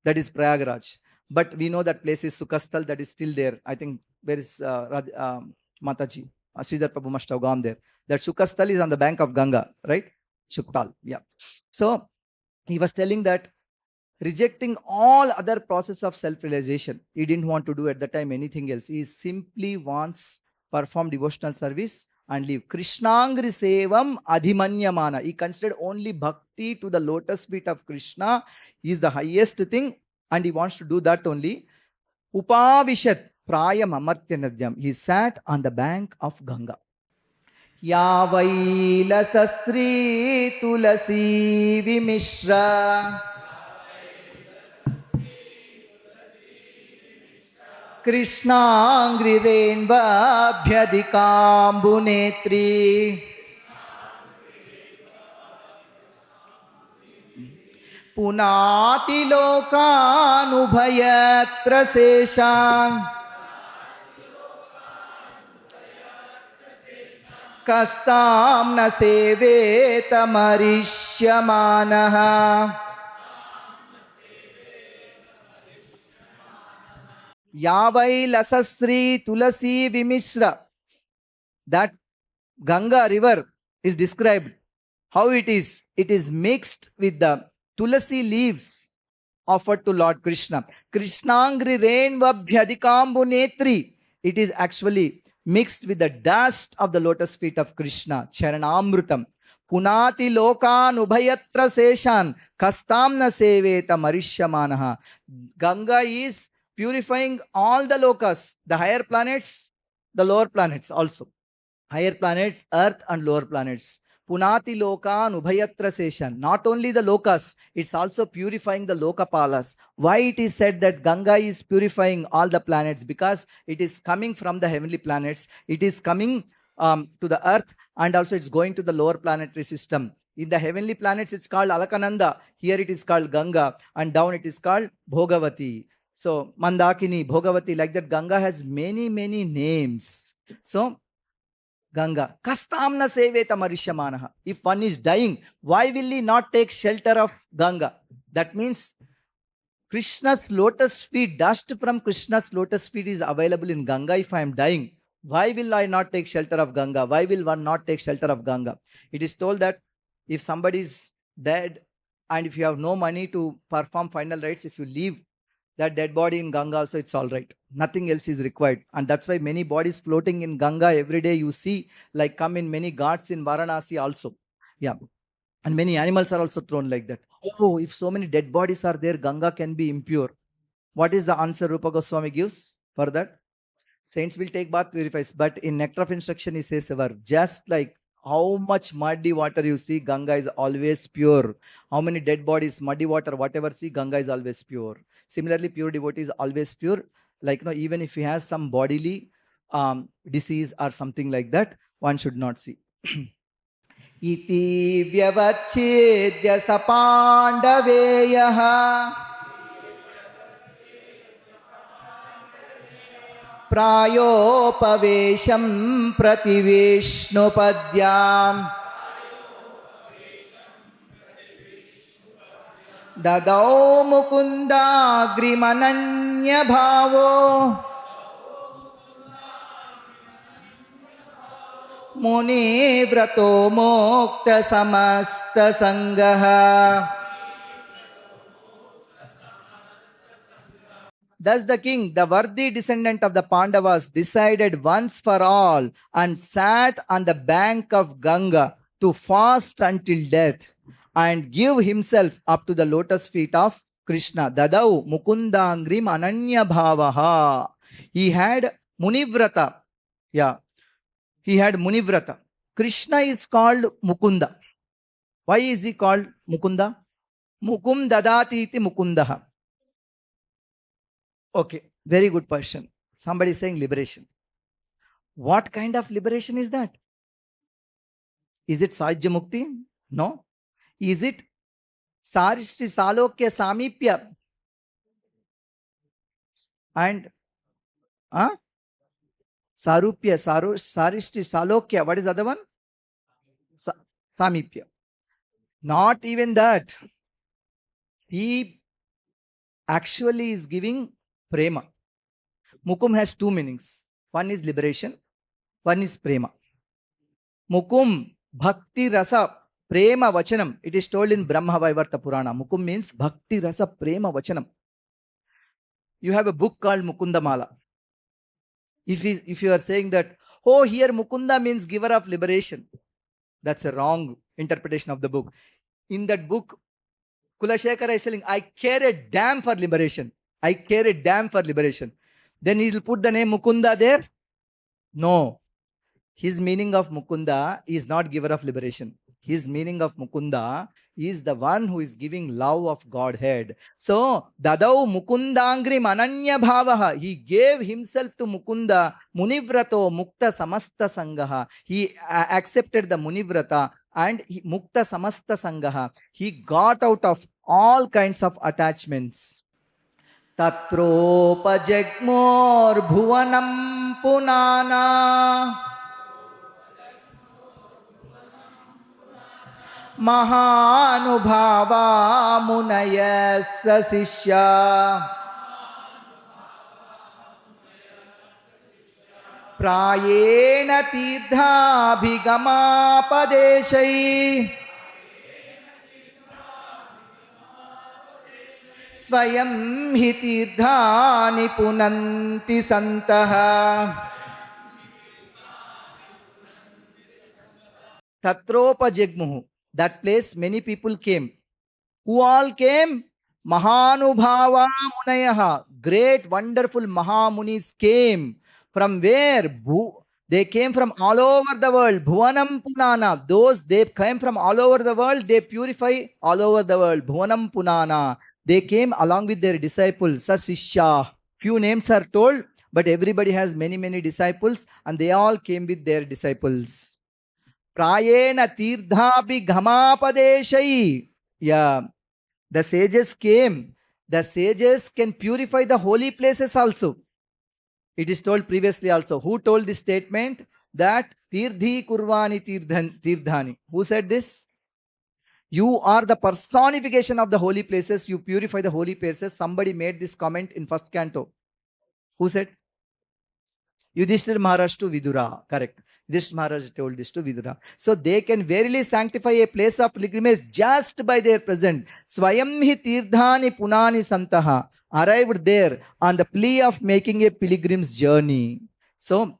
That is Prayagraj. But we know that place is Sukasthal, that is still there. I think where is Mataji? Sridhar Prabhu must have gone there. That Sukasthal is on the bank of Ganga, right? Shuktal, yeah. So he was telling that rejecting all other process of self-realization, he didn't want to do at that time anything else. He simply wants perform devotional service and leave. Krishnangri sevam adhimanyamana. He considered only bhakti to the lotus feet of Krishna is the highest thing, and he wants to do that only. Upavishat prayam amartya nadyam. He sat on the bank of Ganga. Yavaila sasri tulasi vimishra Krishnangri renva bhyadikambu punati lokanubhayatra seshan kastam na seveta marishyamanaha. Yavai lasasri tulasi vimishra. That Ganga river is described. How it is? It is mixed with the tulasi leaves offered to Lord Krishna. Krishnangri renvabhyadikambu netri. It is actually mixed with the dust of the lotus feet of Krishna. Charanamrutam. Punati lokan ubhayatra seshan kastamna seveta marishyamanaha. Ganga is purifying all the lokas, the higher planets, the lower planets also. Higher planets, earth and lower planets. Punati lokan ubhayatra seshan. Not only the lokas, it's also purifying the lokapalas. Why it is said that Ganga is purifying all the planets? Because it is coming from the heavenly planets. It is coming to the earth, and also it's going to the lower planetary system. In the heavenly planets, it's called Alakananda. Here it is called Ganga, and down it is called Bhogavati. So Mandakini, Bhogavati, like that, Ganga has many, many names. So Ganga. Kastamna seveta marishyamanaha. If one is dying, why will he not take shelter of Ganga? That means Krishna's lotus feet, dust from Krishna's lotus feet is available in Ganga. If I am dying, why will I not take shelter of Ganga? Why will one not take shelter of Ganga? It is told that if somebody is dead and if you have no money to perform final rites, if you leave that dead body in Ganga also, it's all right. Nothing else is required. And that's why many bodies floating in Ganga every day you see, like come in many ghats in Varanasi also. Yeah. And many animals are also thrown like that. Oh, if so many dead bodies are there, Ganga can be impure. What is the answer Rupa Goswami gives for that? Saints will take bath, purifies. But in Nectar of Instruction, he says, just like how much muddy water you see, Ganga is always pure. How many dead bodies, muddy water, whatever see, Ganga is always pure. Similarly, pure devotee is always pure. Like, even if he has some bodily disease or something like that, one should not see. Iti vyavachedya sapandaveyaha prayopavesham prativishnupadyam dadau mukunda grimananya bhavo muni vrato mokta samasta sangaha. Thus the king, the worthy descendant of the Pandavas, decided once for all and sat on the bank of Ganga to fast until death and give himself up to the lotus feet of Krishna. Dadau mukundangrim ananya bhavaha. He had Munivrata. Yeah. He had Munivrata. Krishna is called Mukunda. Why is he called Mukunda? Mukum dadati iti Mukundaha. Okay, very good question. Somebody is saying liberation. What kind of liberation is that? Is it Sajya Mukti? No. Is it Sarishti Salokya Samipya? And Sarupya, Sarishti Salokya. What is the other one? Samipya. Not even that. He actually is giving prema. Mukum has two meanings. One is liberation, one is prema. Mukum bhakti rasa prema vachanam. It is told in Brahma Vaivarta Purana. Mukum means bhakti rasa prema vachanam. You have a book called Mukunda Mala. If you are saying that, oh, here Mukunda means giver of liberation, that's a wrong interpretation of the book. In that book, Kulashekara is telling, I care a damn for liberation. I care a damn for liberation. Then he will put the name Mukunda there? No. His meaning of Mukunda is not giver of liberation. His meaning of Mukunda is the one who is giving love of Godhead. So, Dadau Mukundangri Mananya Bhavaha. He gave himself to Mukunda, Munivrato Mukta Samasta Sangaha. He accepted the Munivrata and Mukta Samasta Sangaha. He got out of all kinds of attachments. Tatropajagmor bhuvanam punana Mahānubhāvā munaya sasishya prāyena tīrdhābhigamāpadeshai svayam hi tīrdhāni punanti santah Tatropa Jagmuhu. That place many people came. Who all came? Mahānubhāvā munayaha. Great, wonderful Mahamunis came. From where? They came from all over the world. Bhuvanam Punana. Those, they came from all over the world. They purify all over the world. Bhuvanam Punana. They came along with their disciples. Sasishya. Few names are told, but everybody has many, many disciples, and they all came with their disciples. Prayena tīrdhāpi ghamapadeshai. Yeah. The sages came. The sages can purify the holy places also. It is told previously also. Who told this statement? That tīrdhi kurvani tīrdhani. Who said this? You are the personification of the holy places. You purify the holy places. Somebody made this comment in first canto. Who said? Yudhishthira Maharaj to Vidura. Correct. This Maharaj told this to Vidura. So they can verily sanctify a place of pilgrimage just by their presence. Swayam hi tīrdhāni punani santaha. Arrived there on the plea of making a pilgrim's journey. So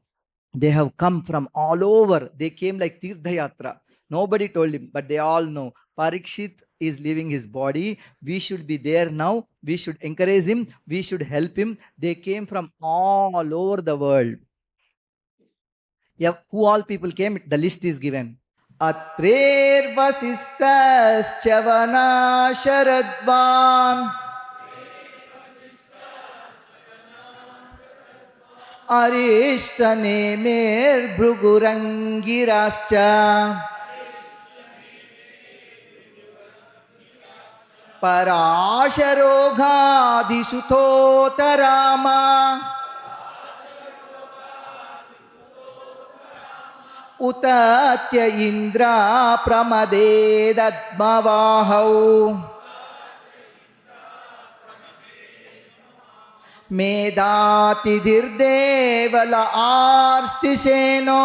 they have come from all over. They came like Tirthayatra. Nobody told him, but they all know. Parīkṣit is leaving his body. We should be there now. We should encourage him. We should help him. They came from all over the world. Yeah, who all people came? The list is given. Atrer vasistas chavana sharadvan arishta nemer bhrugurangirascha parāsharoghādisuthotarāma utatya indra pramadedadmavahau medātidirdevala ārstiseno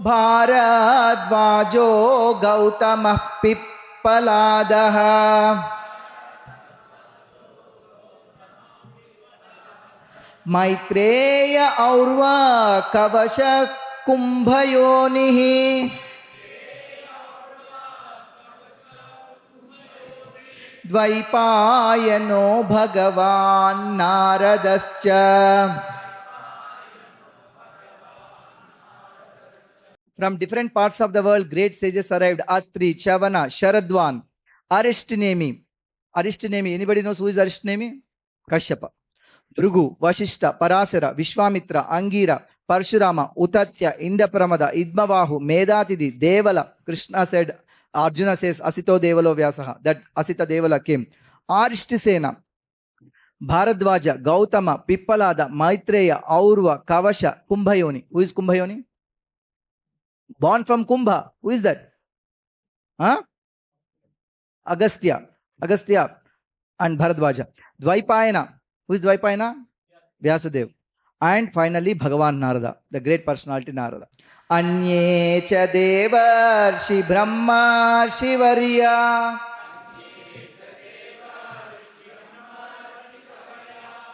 bharadvajo gautamah pippaladaha Maitreya aurva kavasha kumbhayonihi Dvaipāyano bhagavan naradascha. From different parts of the world, great sages arrived. Atri, Chavana, Sharadvan, Aristinemi. Aristinemi, anybody knows who is Aristinemi? Kashyapa. Bhrigu, Vashishta, Parasara, Vishwamitra, Angira, Parshurama, Utatya, Indapramada, Idmavahu, Medatidi, Devala. Krishna said, Arjuna says, Asito Devalo Vyasaha. That Asita Devala came. Arishtisena, Bharadvaja, Gautama, Pippalada, Maitreya, Aurva, Kavasha, Kumbhayoni. Who is Kumbhayoni? Born from Kumbha. Who is that? Huh? Agastya. Agastya and Bharadvaja. Dvaipayana. Who is Dvaipayana? Vyasadev. And finally, Bhagavan Narada, the great personality Narada. Anye cha devarshi brahmarshi varya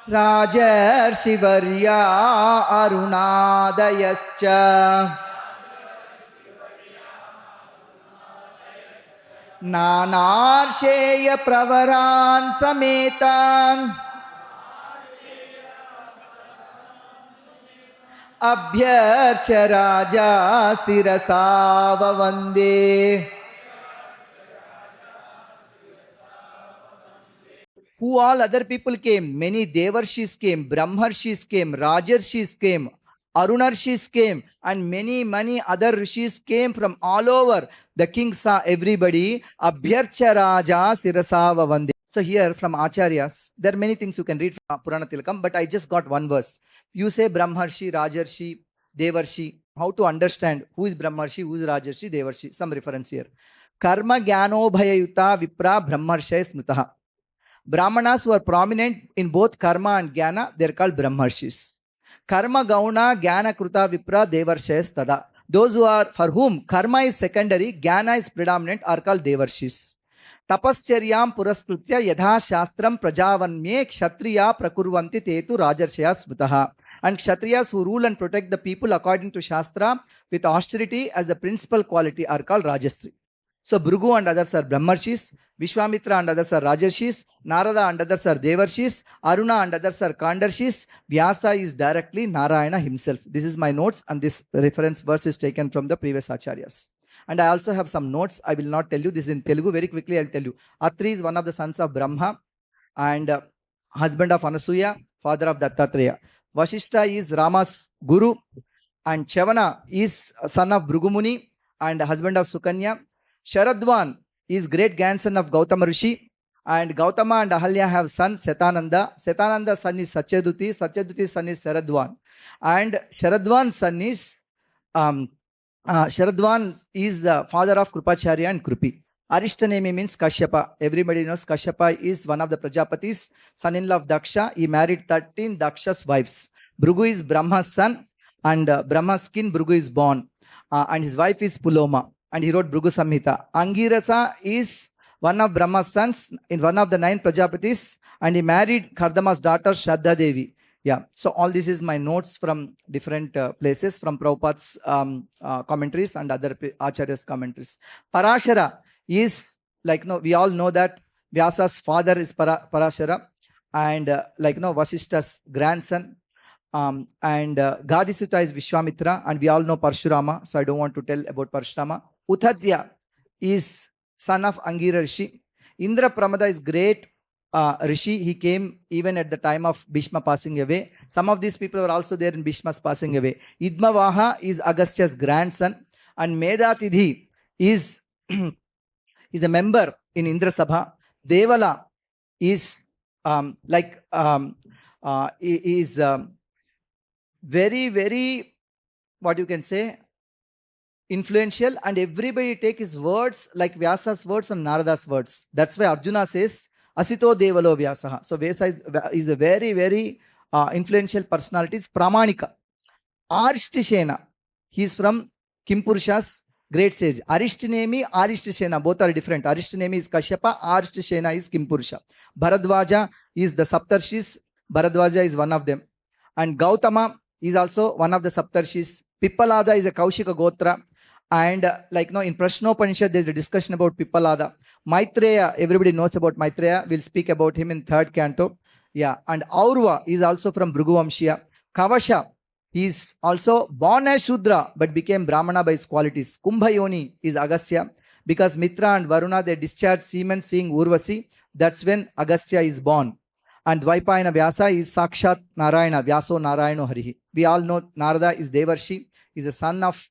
rajarshi varya arunadayascha nanarsheya pravaran sametan Abhyarcha Raja Sirasava Vande. Who all other people came? Many Devarshis came, Brahmarshis came, Rajarshis came, Arunarshis came, and many other Rishis came from all over. The king saw everybody. Abhyarcha Raja Sirasava Vande. So here from Acharyas, there are many things you can read from Purana Tilakam, but I just got one verse. You say Brahmarshi, Rajarshi, Devarshi. how to understand who is Brahmarshi, who is Rajarshi, Devarshi. Some reference here. Karma Jnano Bhayayuta Vipra Brahmarshaya Smritaha. Brahmanas who are prominent in both karma and jnana, they are called Brahmarshis. Karma Gauna Jnana Kruta Vipra Devarshayas Tada. Those who are, for whom karma is secondary, jnana is predominant, are called Devarshis. Tapaschyaryam Puraskritya Yadha Shastram Prajavanye Kshatriya Prakurvanti Tetu Rajarshaya Smritaha. And Kshatriyas who rule and protect the people according to Shastra with austerity as the principal quality are called Rajastri. So Bhrigu and others are Brahmarshis, Vishwamitra and others are Rajarshis, Narada and others are Devarshis, Aruna and others are Kandarshis, Vyasa is directly Narayana himself. This is my notes, and this reference verse is taken from the previous acharyas. And I also have some notes. I will not tell you this in Telugu. Very quickly I will tell you. Atri is one of the sons of Brahma and husband of Anasuya, father of Dattatreya. Vashishta is Rama's guru, and Chavana is son of Bhrugumuni and husband of Sukanya. Sharadvan is great grandson of Gautama Ṛṣi, and Gautama and Ahalya have son Setananda. Setananda's son is Satyaduti. Satyaduti's son is Sharadvan, and Sharadvan's son is Sharadvan is the father of Krupacharya and Krupi. Arishtanemi means Kashyapa. Everybody knows Kashyapa is one of the Prajapatis, son-in-law of Daksha. He married 13 Daksha's wives. Bhrigu is Brahma's son, and Brahma's skin Bhrigu is born, and his wife is Puloma, and he wrote Bhrigu Samhita. Angirasa is one of Brahma's sons in one of the 9 Prajapatis, and he married Kardama's daughter Shraddha Devi. Yeah, so all this is my notes from different places, from Prabhupada's commentaries and other Acharyas' commentaries. Parashara is, like, we all know that Vyasa's father is Parashara, and Vasishta's grandson, and Gadisuta is Vishwamitra, and we all know Parshurama, so I don't want to tell about Parshurama. Uthatya is son of Angira Ṛṣi. Indra Pramada is great Rishi. He came even at the time of Bhishma passing away. Some of these people were also there in Bhishma's passing away. Idmavaha is Agastya's grandson, and Medatidhi is a member in Indra Sabha. Devala is very, very, what you can say, influential, and everybody take his words like Vyasa's words and Narada's words. That's why Arjuna says Asito Devalo Vyasaha. So Vyasa is a very, very influential personality. It's Pramanika. Arishtishena, he is from Kimpurusha's great sage. Arishtinemi, Arishtisena, both are different. Arishtinemi is Kashyapa, Arishtisena is Kimpurusha. Bharadwaja is the Saptarshis. Bharadwaja is one of them. And Gautama is also one of the Saptarshis. Pippalada is a Kaushika Gotra. And in Prashnopanishad, there's a discussion about Pippalada. Maitreya, everybody knows about Maitreya. We'll speak about him in 3rd canto. Yeah. And Aurva is also from Bhrigu Vamshiya. Kavasha, he is also born as Shudra but became Brahmana by his qualities. Kumbhayoni is Agastya. Because Mitra and Varuna, they discharged semen seeing Urvasi. That's when Agastya is born. And Dvaipayana Vyasa is Sakshat Narayana, Vyaso Narayano Harihi. We all know Narada is Devarshi, is the son of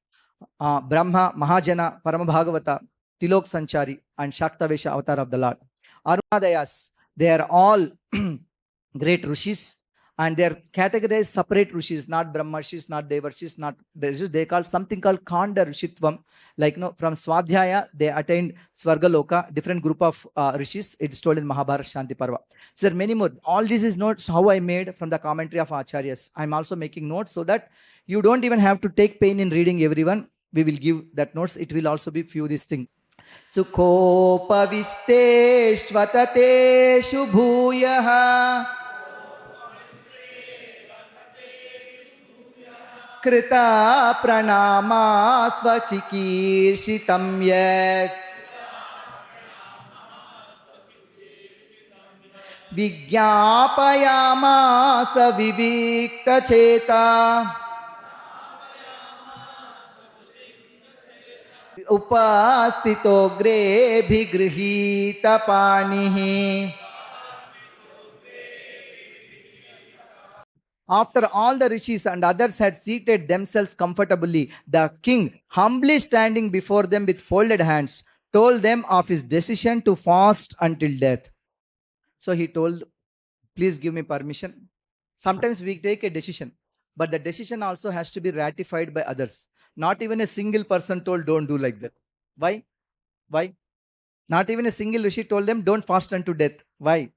Brahma, Mahajana, Paramabhagavata, Tilok Sanchari, and Shaktavesha avatar of the Lord. Arunadayas, they are all great Rishis, and they are categorized separate Rishis, not Brahmarshis, not Devarshis, not Rishis. They call something called Khanda Rishitvam. From Swadhyaya, they attained Swargaloka, different group of Rishis. It's told in Mahabharata Shanti Parva. So there are many more. All this is notes how I made from the commentary of Acharyas. I'm also making notes so that you don't even have to take pain in reading everyone. We will give that notes. It will also be few this thing. Sukhopavisteshvatateshu bhuyaha Krita pranama svachikirsitam yat Vigyapayamasa vivikta cheta Upastito gre bhigrihita panihi. After all the rishis and others had seated themselves comfortably, the king, humbly standing before them with folded hands, told them of his decision to fast until death. So he told, please give me permission. Sometimes we take a decision, but the decision also has to be ratified by others. Not even a single person told, don't do like that. Why? Why? Not even a single Rishi told them, don't fast unto death. Why?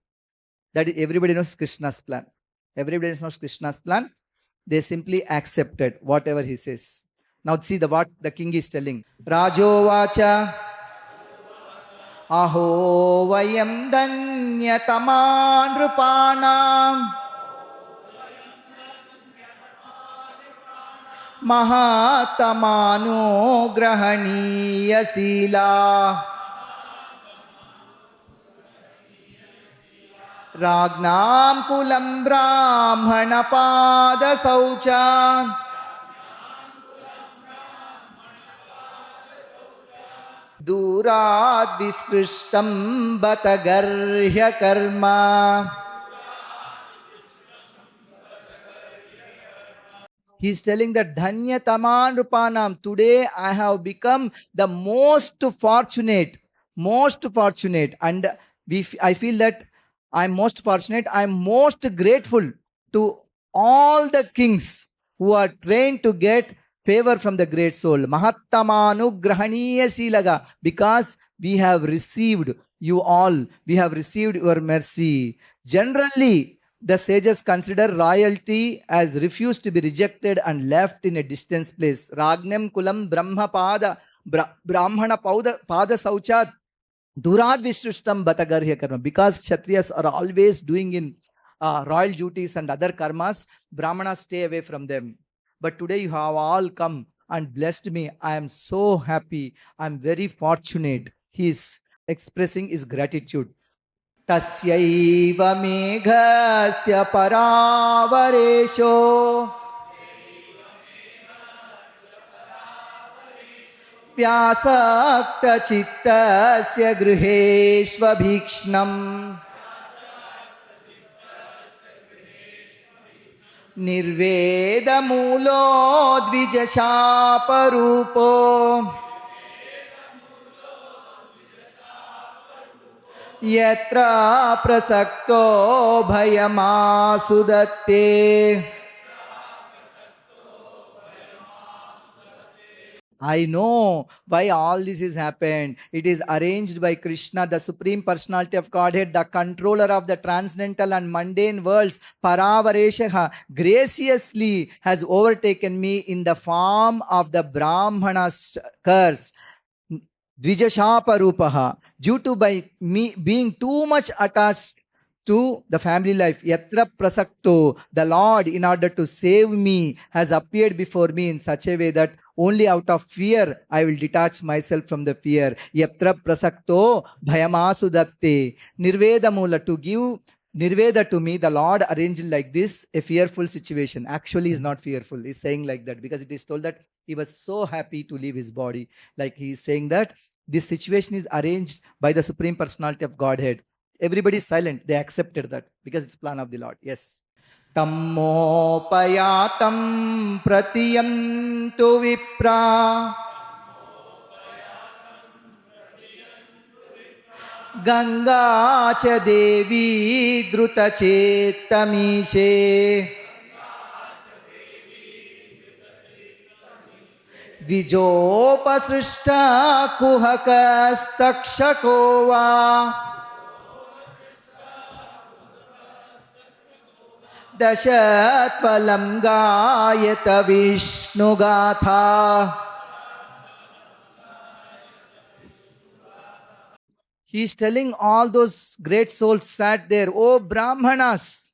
That everybody knows Krishna's plan. Everybody knows Krishna's plan. They simply accepted whatever he says. Now see what the king is telling. Rajo vacha aho vayam danyataman rupanam mahatamano grahaniya sila Ragnam kulam brāhmaṇa pada saucha Durad visrishtam batagarhya karma. He is telling that Dhanya Taman Rupanam. Today I have become the most fortunate. And I feel that I am most fortunate. I am most grateful to all the kings who are trained to get favor from the great soul. Mahattamanu grahaniya silaga. Because we have received you all. We have received your mercy. Generally, the sages consider royalty as refused to be rejected and left in a distant place. Ragnam kulam brahmapada brahmana pada sauchat durad vishrishtam batagarhya karma. Because Kshatriyas are always doing in royal duties and other karmas, Brahmanas stay away from them. But today you have all come and blessed me. I am so happy. I am very fortunate. He is expressing his gratitude. Tasyaiva meghasya paravaresho vyasakta chittasya griheshva bhikshnam nirveda mulo dvijashaparupo yatra prasakto bhayamasudatte. I know why all this has happened. It is arranged by Krishna, the Supreme Personality of Godhead, the controller of the transcendental and mundane worlds. Paravareshaha graciously has overtaken me in the form of the Brahmana's curse. Dvijashapa rupaha. Due to by me being too much attached to the family life. Yatra prasakto. The Lord, in order to save me, has appeared before me in such a way that only out of fear I will detach myself from the fear. Yatra prasakto bhayamasudatte. Nirveda mula. To give Nirveda to me, the Lord arranged like this, a fearful situation. Actually, is not fearful. He's saying like that because it is told that he was so happy to leave his body. Like he is saying that this situation is arranged by the Supreme Personality of Godhead. Everybody is silent. They accepted that because it's plan of the Lord. Yes. Tammopayatam pratiyantu vipra Ganga cha devi druta chetamishe Vijopasrishta kuhakastakshako va Dashatvalam gayata Vishnu gatha. He is telling all those great souls sat there, O Brahmanas,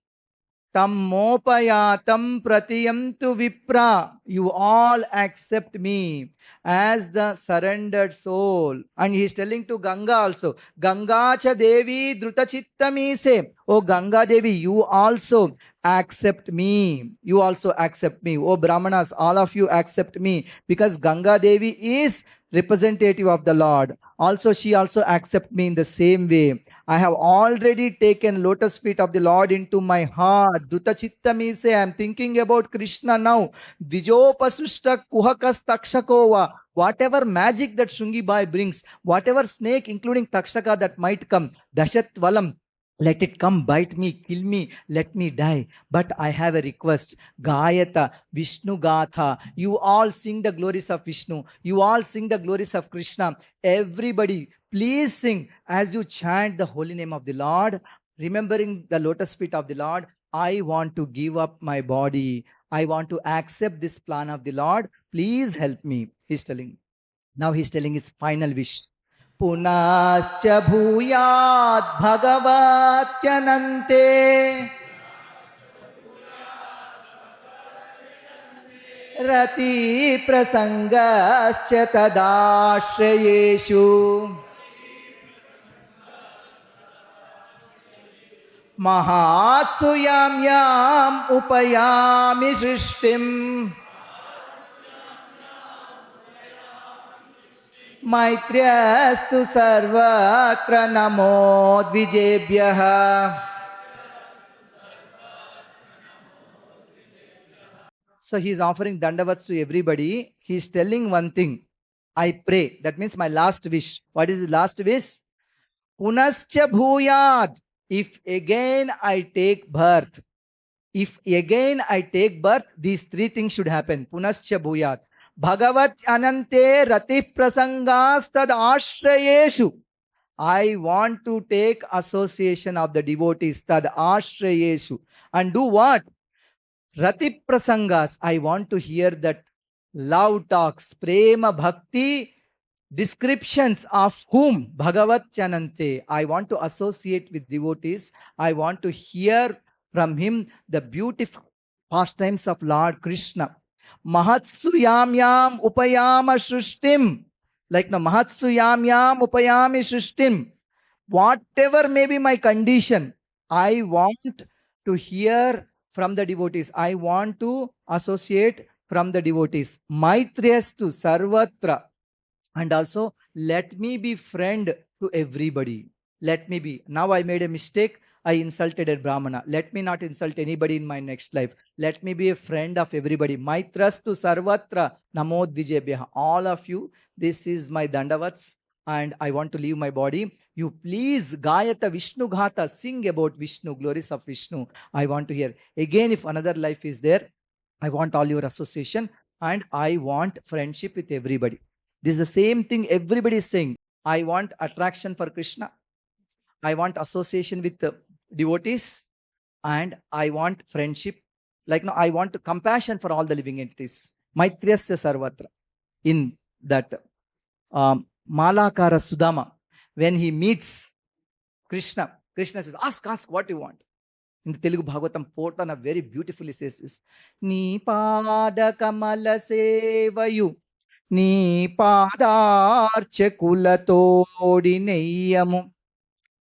Tammopayatam pratiyantu vipra. You all accept me as the surrendered soul. And he is telling to Ganga also, Ganga cha Devi drutachittamise. O Ganga Devi, you also accept me. You also accept me. O Brahmanas, all of you accept me. Because Ganga Devi is representative of the Lord. Also, she also accepts me in the same way. I have already taken lotus feet of the Lord into my heart. Drutachittamise, I am thinking about Krishna now. Vijopasushta kuhakas takshakova. Whatever magic that Shungi Bai brings, whatever snake, including Takshaka, that might come, Dashatvalam, Let it come, bite me, kill me, let me die. But I have a request. Gayata, Vishnu Gatha. You all sing the glories of Vishnu. You all sing the glories of Krishna. Everybody, please sing as you chant the holy name of the Lord, remembering the lotus feet of the Lord. I want to give up my body. I want to accept this plan of the Lord. Please help me. He's telling. Now he's telling his final wish. Punascha bhuyat bhagavatyanante rati prasangascha tadashrayeshu mahatsuyam yam upayami srishtim Maitryastu sarvatra namo dvijebhyah. So he is offering dandavats to everybody. He is telling one thing. I pray. That means my last wish. What is his last wish? Punascha bhuyad. If again I take birth. If again I take birth, these three things should happen. Punascha bhuyad. Bhagavat anante rati prasangastad ashrayeshu. I want to take association of the devotees, tad ashrayeshu. And do what? Rati prasangas. I want to hear that love talks, prema bhakti, descriptions of whom? Bhagavat anante. I want to associate with devotees. I want to hear from him the beautiful pastimes of Lord Krishna. Mahatsu yam yam upayama shrishtim. Like now, Mahatsu yam yam upayami shrishtim. Whatever may be my condition, I want to hear from the devotees. I want to associate from the devotees. Maitryastu sarvatra. And also, let me be friend to everybody. Let me be. Now I made a mistake. I insulted a brāhmaṇa. Let me not insult anybody in my next life. Let me be a friend of everybody. Maitrastu sarvatra namo dvijebhyah. All of you, this is my dandavats and I want to leave my body. You please, Gayata Vishnu Ghata, sing about Vishnu, glories of Vishnu. I want to hear. Again, if another life is there, I want all your association and I want friendship with everybody. This is the same thing everybody is saying. I want attraction for Krishna. I want association with the devotees and I want friendship. Like now, I want compassion for all the living entities. Maitriyasya sarvatra. In that Malakara Sudama, when he meets Krishna, Krishna says, ask what you want. In the Telugu Bhagavatam, Purana very beautifully says this. Ni pada kamala sevayu, ni padarcha kulatodi neyyamu.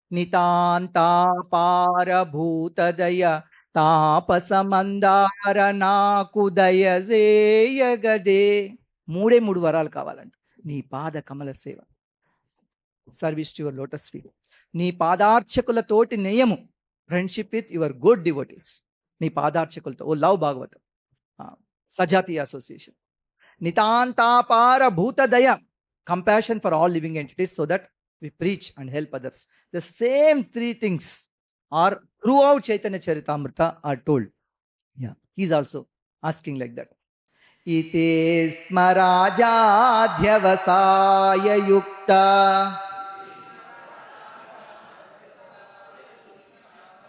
Nitanta parabhutadaya తాపసమందార నాకు దయజేయగదే. మూడే మూడు వరాలు కావాలంట. నీ పాద కమల సేవ, service to your lotus feet. నీ పాదార్చకులతోటి నేయము, friendship with your good devotees. నీ పాదార్చకులతో, ఓ లవ్ భాగవతం, సజాతీయ అసోసియేషన్. నితాంతాపార భూతదయ, compassion for all living entities so that we preach and help others. The same three things are throughout Chaitanya Charitamrita are told. Yeah, he's also asking like that. Ite smarajadhyavasaya yukta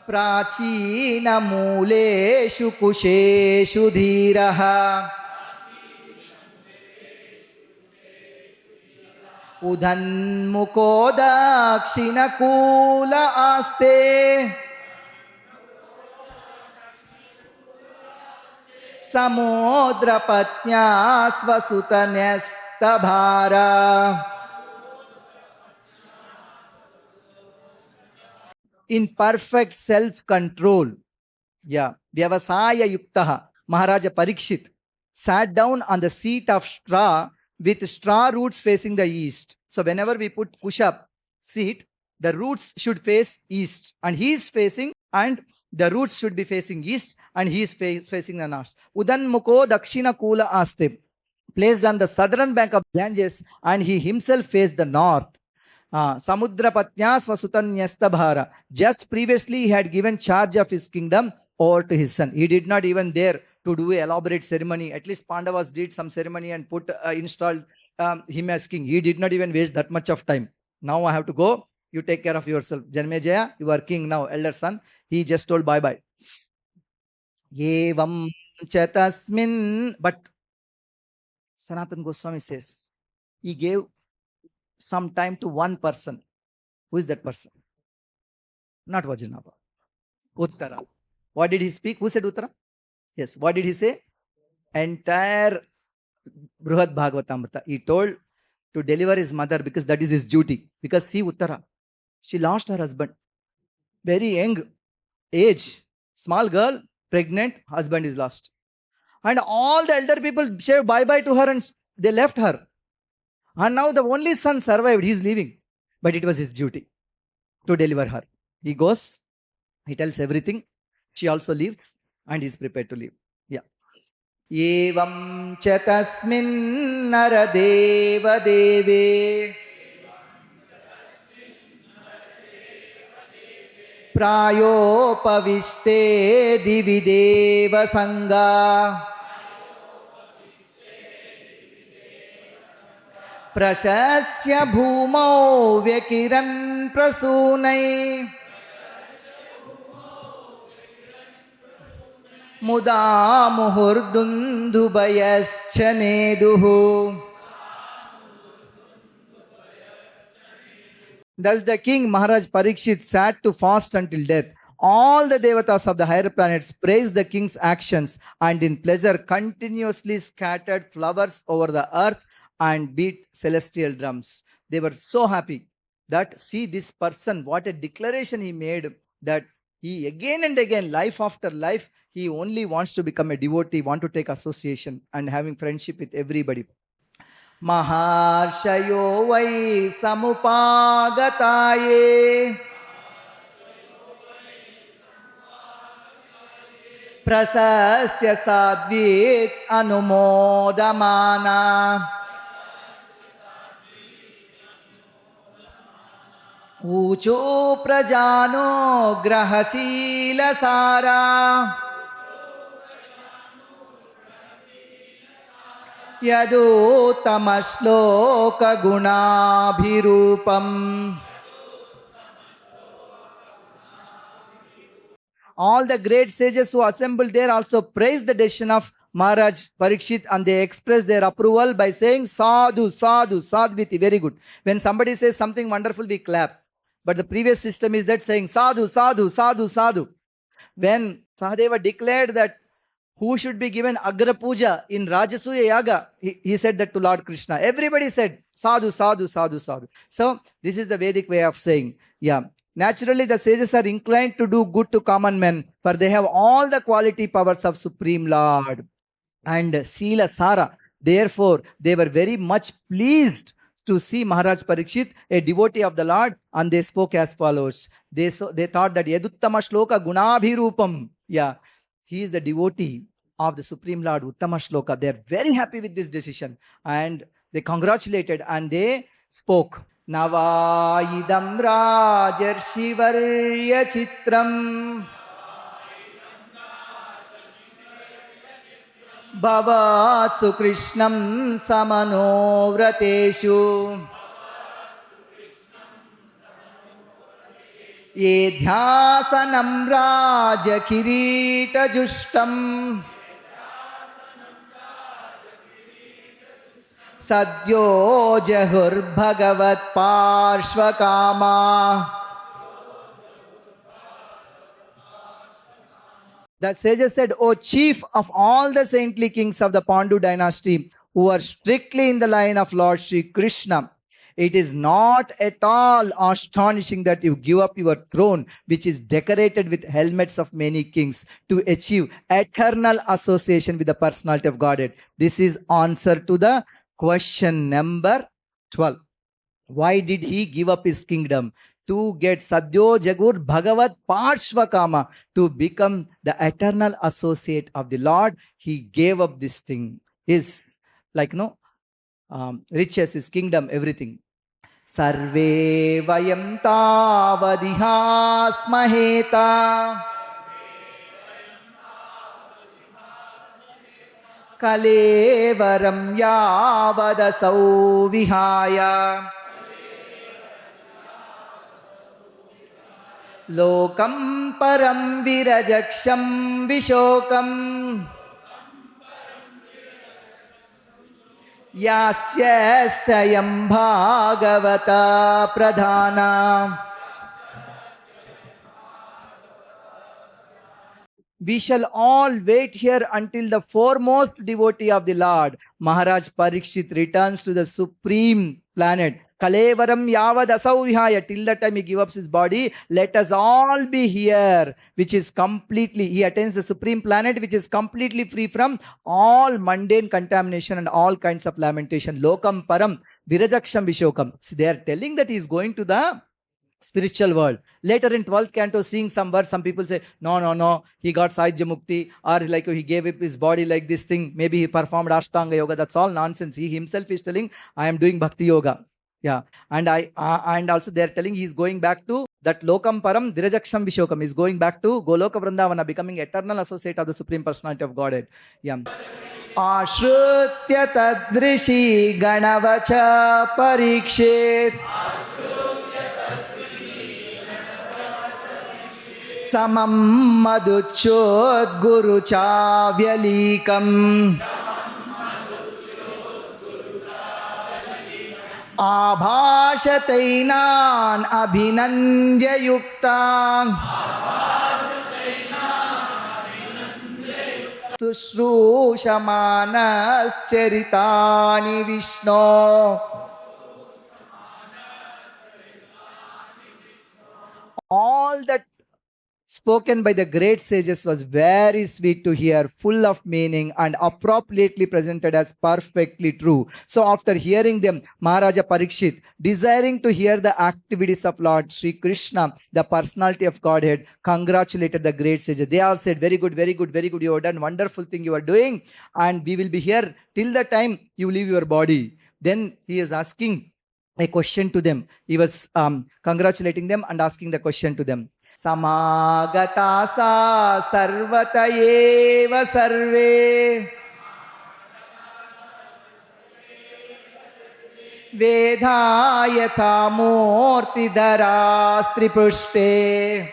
prachina muleshu kusheshu dhiraha udhanmuko dakshina kula aste samudra patnya swasutanyasta bhara. In perfect self-control, yeah, vyavasaya yuktaha, Mahārāja Parīkṣit sat down on the seat of straw with straw roots facing the east. So whenever we put push-up seat, the roots should face east, and he is facing, and the roots should be facing east, and he is facing the north. Udanmuko dakshina kula aste, placed on the southern bank of Ganges, and he himself faced the north. Samudrapatnya Swasutanyasta Bhara. Just previously he had given charge of his kingdom over to his son. He did not even dare to do an elaborate ceremony. At least Pandavas did some ceremony and installed him as king. He did not even waste that much of time. Now I have to go. You take care of yourself. Janmejaya, you are king now, elder son. He just told bye-bye. Yevam chatasmin. But Sanatana Goswami says, he gave some time to one person. Who is that person? Not Vajranabha. Uttara. What did he speak? Who said Uttara? Yes. What did he say? Entire Śrīmad Bhāgavatam. He told to deliver his mother because that is his duty. Because see Uttara, she lost her husband. Very young age. Small girl, pregnant, husband is lost. And all the elder people said bye-bye to her and they left her. And now the only son survived. He is leaving. But it was his duty to deliver her. He goes, he tells everything. She also leaves and he is prepared to leave. Yeah. Evam chatasmin naradeva deve prayopaviste divideva sangha prasasya bhumau vyakiran prasunai muda muhurdundubayascha neduhu. Thus the king Mahārāja Parīkṣit sat to fast until death. All the devatas of the higher planets praised the king's actions and in pleasure continuously scattered flowers over the earth and beat celestial drums. They were so happy that see this person, what a declaration he made, that he again and again, life after life, he only wants to become a devotee, want to take association and having friendship with everybody. Maharshayo vai samupagataye prasasya sadvit anumodamana ucho prajano grahasila sara yadutamashloka gunabhirupam. All the great sages who assembled there also praised the decision of Mahārāja Parīkṣit and they expressed their approval by saying sadhu, sadhu, sadviti. Very good. When somebody says something wonderful, we clap. But the previous system is that saying sadhu, sadhu, sadhu, sadhu. When Sahadeva declared that who should be given Agra Puja in Rajasuya Yaga, he said that to Lord Krishna. Everybody said sadhu, sadhu, sadhu, sadhu. So this is the Vedic way of saying. Yeah. Naturally, the sages are inclined to do good to common men, for they have all the quality powers of Supreme Lord. And Sila Sara, therefore, they were very much pleased to see Mahārāja Parīkṣit, a devotee of the Lord, and they spoke as follows. They thought that Yaduttama Shloka Gunabhirupam. Yeah, he is the devotee of the Supreme Lord, Uttama Shloka. They are very happy with this decision and they congratulated and they spoke. Navaidam Rajarshi Chitram Bhavatsu Krishnam Samanovrateshu Yedhyasanam Raja Kirita Jushtam Sadyo Jahur Bhagavat Parshvakama. The sages said, O chief of all the saintly kings of the Pandu dynasty, who are strictly in the line of Lord Sri Krishna, it is not at all astonishing that you give up your throne, which is decorated with helmets of many kings, to achieve eternal association with the personality of Godhead. This is answer to the question number 12. Why did he give up his kingdom? To get Sadyo Jagur Bhagavat Parshvakama, to become the eternal associate of the Lord. He gave up this thing, his riches, his kingdom, everything. सर्वे वयं तावदिहास्महेता कलेवरं यावदसौ विहाय लोकं परं विरजक्षं विशोकम् यास्य स्वयं भागवता प्रधाना. We shall all wait here until the foremost devotee of the Lord, Mahārāja Parīkṣit, returns to the supreme planet. Kalevaram yavad asau vihaya, till the time he gives up his body, let us all be here, which is completely, he attains the supreme planet, which is completely free from all mundane contamination and all kinds of lamentation. Lokam param virajaksham vishokam. See, they are telling that he is going to the spiritual world. Later in 12th canto, seeing some verse, some people say, no, he got Sahajya Mukti, or like he gave up his body like this thing, maybe he performed Ashtanga Yoga. That's all nonsense. He himself is telling, I am doing Bhakti Yoga. Yeah, and and also they are telling he is going back to that Lokam Param Dirajaksham Vishokam. He is going back to Goloka Vrindavana, becoming eternal associate of the Supreme Personality of Godhead. Yeah. Ashrutya tadrishi ganavacha parikshit samam maduchot guru cha vyalikam आभाषतैनान् अभिनन्द्य युक्तान् शुश्रूषमानश्चरितानि विष्णो. All that spoken by the great sages was very sweet to hear, full of meaning and appropriately presented as perfectly true. So after hearing them, Mahārāja Parīkṣit, desiring to hear the activities of Lord Sri Krishna, the personality of Godhead, congratulated the great sages. They all said, very good, very good, very good. You have done wonderful thing you are doing, and we will be here till the time you leave your body. Then he is asking a question to them. He was congratulating them and asking the question to them. Samagata sa sarvata eva sarve vedha yatha murti dharastri pushte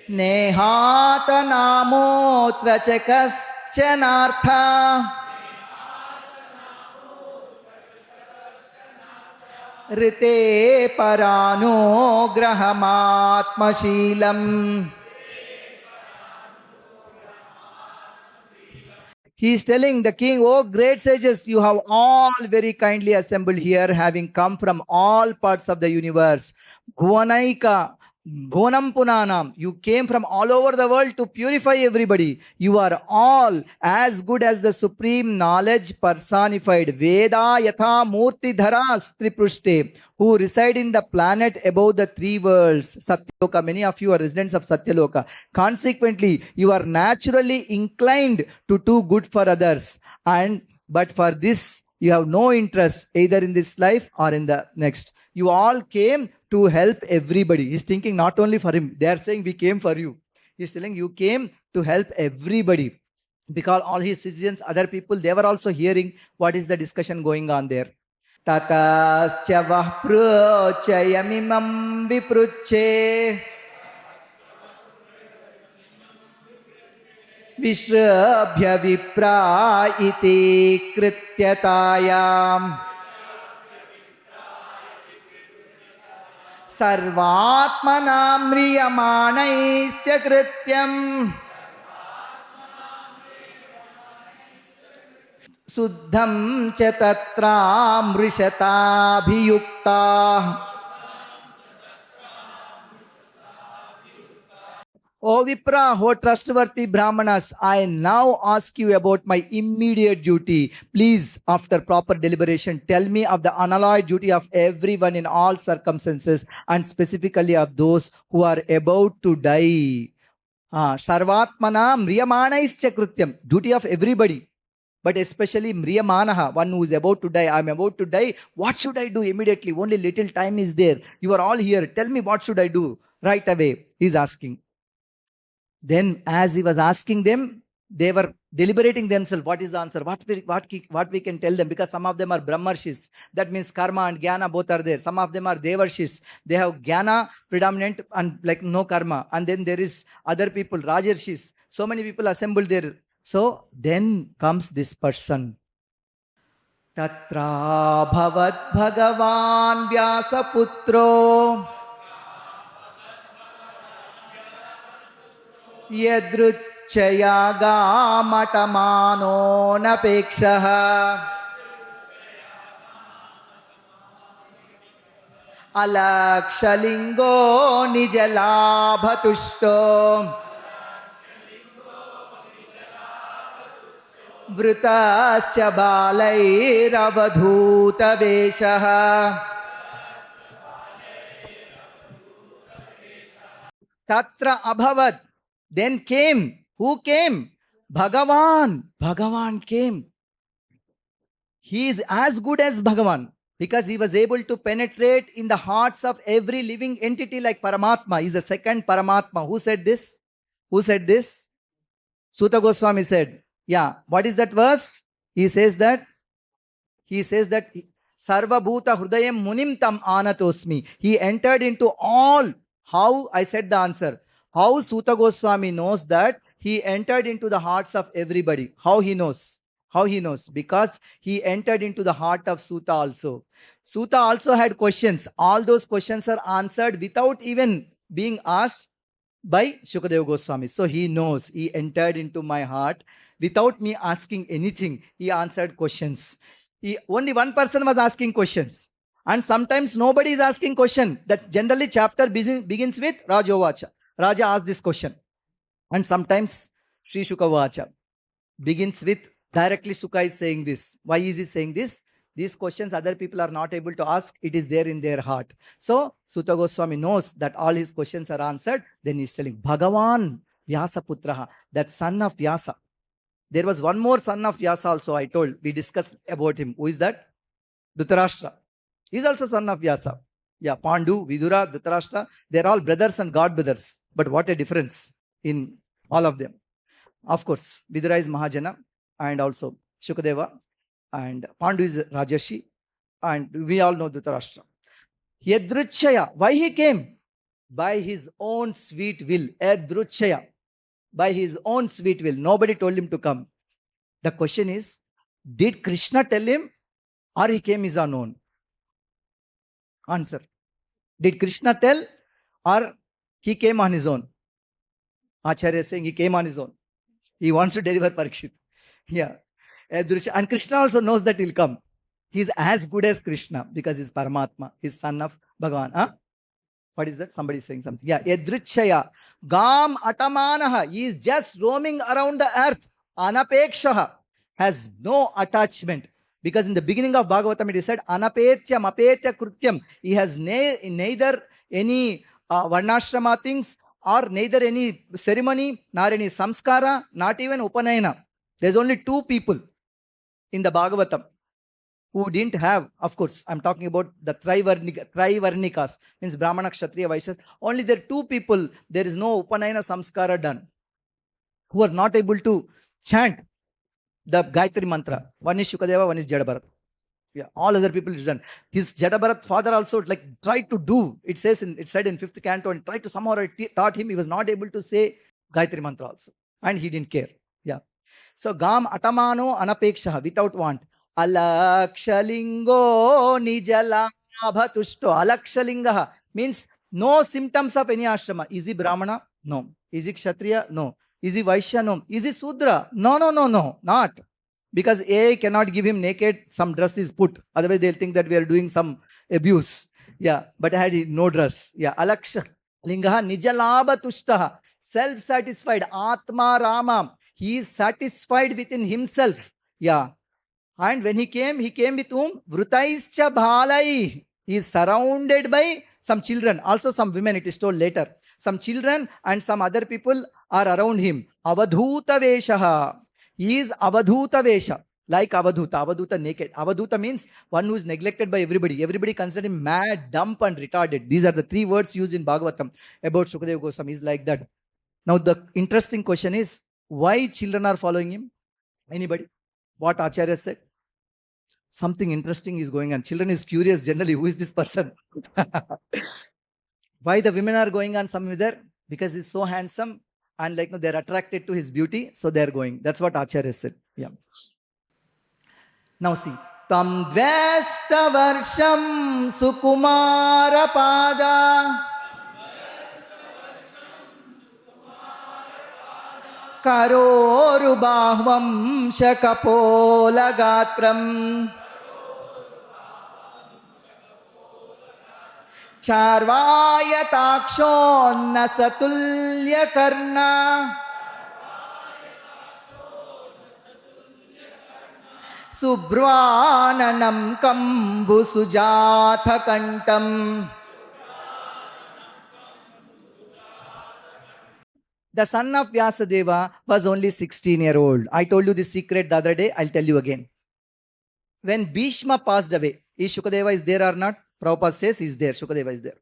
nehata namotra chakaschanartha Rite parano grahamatmashilam. He is telling the king, oh great sages, you have all very kindly assembled here, having come from all parts of the universe. Bhuvanaika, Bhunam Punanam, you came from all over the world to purify everybody. You are all as good as the supreme knowledge personified. Veda Yatha Murti Dharas Triprushte, who reside in the planet above the three worlds. Satyaloka, many of you are residents of Satyaloka. Consequently, you are naturally inclined to do good for others. But for this, you have no interest either in this life or in the next. You all came to help everybody. He's thinking not only for him. They are saying we came for you. He's telling you came to help everybody. Because all his citizens, other people, they were also hearing what is the discussion going on there. Tatascha vahpruchayamimam vipruche Vishrabhya vipra iti krityatayam Sarvatmanam riyamanaischa krityam Suddham cha tatram rishatabhiyukta. O Vipra, O trustworthy Brahmanas, I now ask you about my immediate duty. Please, after proper deliberation, tell me of the unalloyed duty of everyone in all circumstances, and specifically of those who are about to die. Sarvatmanam riyamanaischa krityam, duty of everybody. But especially Mriyamanaha, one who is about to die. I am about to die. What should I do immediately? Only little time is there. You are all here. Tell me what should I do right away. He is asking. Then as he was asking them, they were deliberating themselves. What is the answer? What we can tell them? Because some of them are Brahmarshis. That means karma and jnana both are there. Some of them are Devarshis. They have jnana predominant and like no karma. And then there is other people, Rajarshis. So many people assembled there. So then comes this person. Tatra bhavat bhagavan vyasa putro yadruchaya gamatamano napekshaha alakshalingo nijalabhatushto vrutasya balairabadhuta veshaha tatra abhavat. Then came. Who came? Bhagavan. Bhagavan came. He is as good as Bhagavan because he was able to penetrate in the hearts of every living entity like Paramatma. He is the second Paramatma. Who said this? Who said this? Suta Goswami said. Yeah. What is that verse? He says that Sarva Bhuta Hrudayam Munim Tam Anatosmi. He entered into all. How? I said the answer. How Suta Goswami knows that he entered into the hearts of everybody. How he knows? How he knows? Because he entered into the heart of Suta also. Suta also had questions. All those questions are answered without even being asked by Śukadeva Goswami. So he knows. He entered into my heart without me asking anything. He answered questions. Only one person was asking questions. And sometimes nobody is asking question. That generally chapter begins with Rajovacha. Raja asked this question. And sometimes Śrī Śukavacha begins with directly Sukha is saying this. Why is he saying this? These questions other people are not able to ask. It is there in their heart. So Suta Goswami knows that all his questions are answered. Then he is telling Bhagavan Vyasa Putraha, that son of Vyasa. There was one more son of Vyasa also I told. We discussed about him. Who is that? Dhritarashtra. He is also son of Vyasa. Yeah, Pandu, Vidura, Dhritarashtra, they're all brothers and god brothers. But what a difference in all of them. Of course, Vidura is Mahajana and also Śukadeva, and Pandu is Rajarshi, and we all know Dhritarashtra. Yadruchaya, why he came? By his own sweet will. Yadruchaya, by his own sweet will. Nobody told him to come. The question is, did Krishna tell him or he came his own? Answer. Did Krishna tell or he came on his own? Acharya is saying he came on his own. He wants to deliver Parīkṣit. Yeah. And Krishna also knows that he'll come. He's as good as Krishna because he's Paramatma. He's son of Bhagavan. Huh? What is that? Somebody is saying something. Yeah. Yadrichaya. Gam atamanaha. He is just roaming around the earth. Anapekshaha. Has no attachment. Because in the beginning of Bhagavatam it is said, Anapetyam apetya krutyam. He has neither any varnashrama things or neither any ceremony, nor any samskara, not even upanayana. There's only two people in the Bhagavatam who didn't have, of course, I'm talking about the Trivarnikas, means Brahmana, Kshatriya, Vaishyas. Only there are two people, there is no upanayana samskara done, who are not able to chant the Gayatri mantra. One is Śukadeva, one is Jadabharat. Yeah, all other people is done. His Jadabharat father also tried to do. It said in 5th canto, and tried to somehow taught him. He was not able to say Gayatri mantra also, and he didn't care. Yeah. So Gam atamano anapekshaha, without want. Alakshalingo nijalabhatushto. Alakshalingaha means no symptoms of any ashrama. Is he Brahmana? No. Is he Kshatriya? No. Is he Vaishya? No. Is he Sudra? No, not. Because A cannot give him naked, some dress is put. Otherwise they'll think that we are doing some abuse. Yeah, but I had no dress. Yeah, Alaksha Lingaha Nijalaba Tushtaha. Self-satisfied. Atma Rama. He is satisfied within himself. Yeah. And when he came with whom? Vrutaischa Bhalai. He is surrounded by some children. Also some women, it is told later. Some children and some other people are around him. Avadhuta Veshaha. He is Avadhuta Vesha. Like Avadhuta. Avadhuta naked. Avadhuta means one who is neglected by everybody. Everybody considered him mad, dumb and retarded. These are the three words used in Bhagavatam about Śukadeva Gosvāmī. He's like that. Now the interesting question is, why children are following him? Anybody? What Acharya said? Something interesting is going on. Children is curious generally. Who is this person? Why the women are going on somewhere there? Because he's so handsome and they're attracted to his beauty. So they're going. That's what Acharya said. Yeah. Now see. Tam dvesta varsham sukumara pada karoru bahvam shakapola gatram charvayataksho nasatulya karna Subhvananam kambu sujatha kantam. The son of Vyasadeva was only 16-year-old. I told you this secret the other day. I'll tell you again. When Bhishma passed away, is Śukadeva is there or not? Prabhupada says he's there. Śukadeva is there.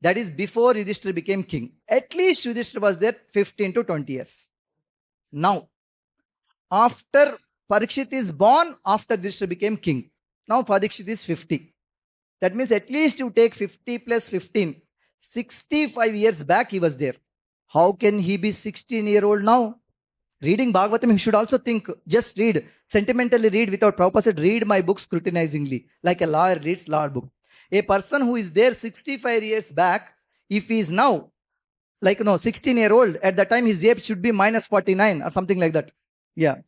That is before Yudhishthira became king. At least Yudhishthira was there 15 to 20 years. Now, after Parīkṣit is born, after Yudhishthira became king. Now Parīkṣit is 50. That means at least you take 50 plus 15. 65 years back he was there. How can he be 16-year-old now? Reading Bhagavatam, he should also think, just read, sentimentally read without Prabhupada said, read my book scrutinizingly, like a lawyer reads law book. A person who is there 65 years back, if he is now, 16-year-old, at that time his age should be minus 49 or something like that. Yeah.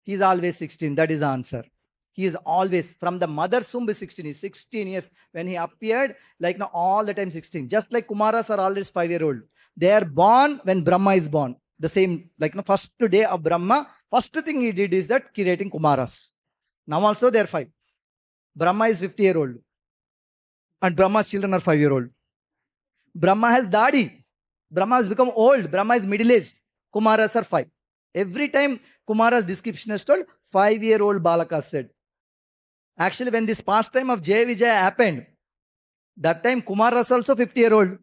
He is always 16. That is the answer. He is always, from the mother's womb, 16. He is 16 years. When he appeared, all the time 16. Just like Kumaras are always 5-year-old. They are born when Brahma is born. The same, first day of Brahma, first thing he did is that creating Kumaras. Now also they are 5. Brahma is 50-year-old. And Brahma's children are 5-year-old. Brahma has dadi. Brahma has become old. Brahma is middle-aged. Kumaras are 5. Every time Kumara's description is told, 5-year-old Balaka said. Actually, when this pastime of Jaya Vijaya happened, that time Kumara's also 50-year-old.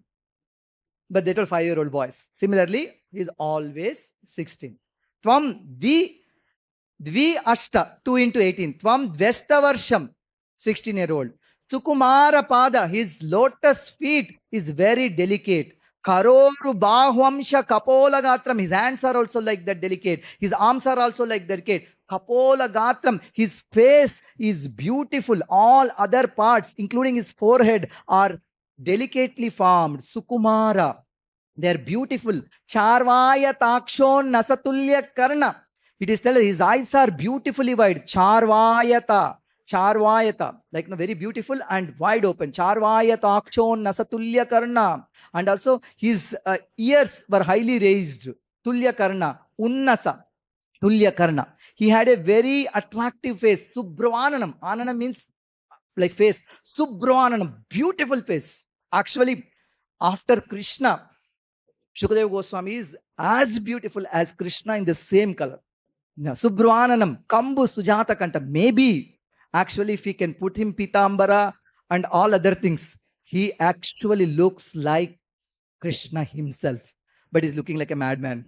But they told 5-year-old boys. Similarly, he is always 16. Tvam dvi ashta, 2 into 18. Tvam dvesta varsham, 16-year-old. Sukumara pada, his lotus feet is very delicate. Karoru bahvamsha kapola gatram. His hands are also like that delicate. His arms are also like that delicate. Kapola gatram. His face is beautiful. All other parts, including his forehead, are delicately formed. Sukumara. They are beautiful. Charvaya takshon nasatulya karna. It is told his eyes are beautifully wide. Charvayata. Charvayata. Very beautiful and wide open. Charvaya takshon nasatulya karna. And also his ears were highly raised. Tulya Karna, Unnasa, Tulya Karna. He had a very attractive face. Subhvananam. Ananam means face. Subhvananam, beautiful face. Actually, after Krishna, Śukadeva Gosvāmī is as beautiful as Krishna in the same color. Now, Subhvananam, Kambu Sujata Kanta. Maybe, actually, if we can put him Pitambara and all other things, he actually looks like Krishna himself, but he's looking like a madman.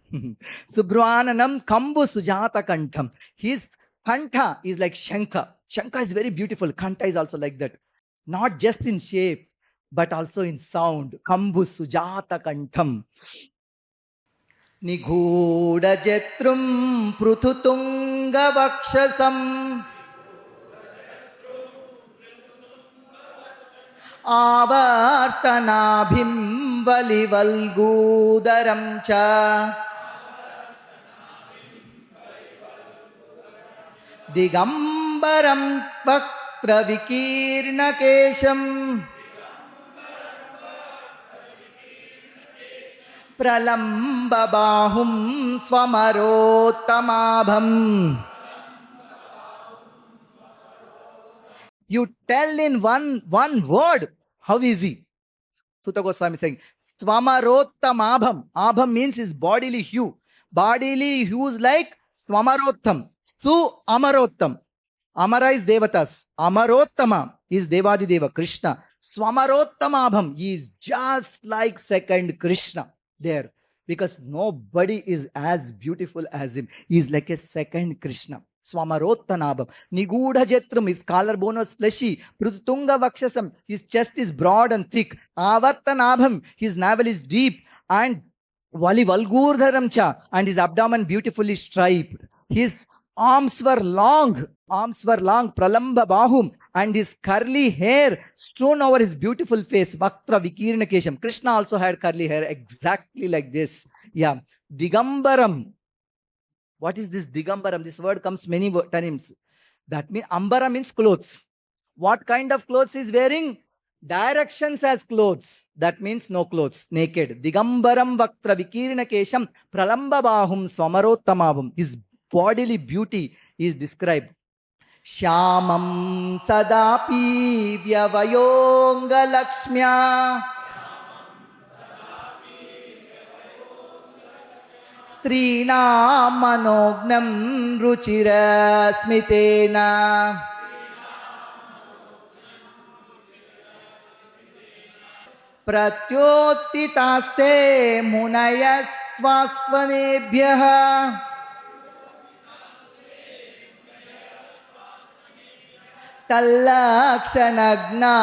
Subhvananam kambu sujata kantam. His kanta is like Shankha. Shankha is very beautiful. Kanta is also like that. Not just in shape, but also in sound. Kambu sujata kantam. Nighuda jetrum pruthutunga vakshasam. Avartanabhim valivalgudaram cha digambaram vaktra vikirna kesham pralamba bahum swamarotamabham. You tell in one word. How easy? Sutta Goswami is saying, Swamarottamabham. Abham means his bodily hue. Bodily hue is like Swamarottam. Su Amarottam. Amara is Devatas. Amarottama is Devadideva, Krishna. Swamarottamabham, he is just like second Krishna there. Because nobody is as beautiful as him. He is like a second Krishna. Swamarottanabham. Nigudha Jetram, his collarbone was fleshy. Prutunga Vakshasam, his chest is broad and thick. Avartanabham, his navel is deep. And Vali Valgurdharamcha, and his abdomen beautifully striped. His arms were long, Pralamba Bahum, and his curly hair strewn over his beautiful face, Vaktra Vikirna Kesham. Krishna also had curly hair exactly like this. Yeah. Digambaram. What is this Digambaram? This word comes many times. That means Ambara means clothes. What kind of clothes he is wearing? Directions as clothes. That means no clothes, naked. Digambaram Vaktra Vikirna Kesham Pralamba Bahum Swamarottamabham. His bodily beauty is described. Shyamam Sadapi Vyavayonga Lakshmya Strīnām Manognam Ruchira Smitena Pratyotitaste Munayas Swasvanebhyaha Tallakshanagna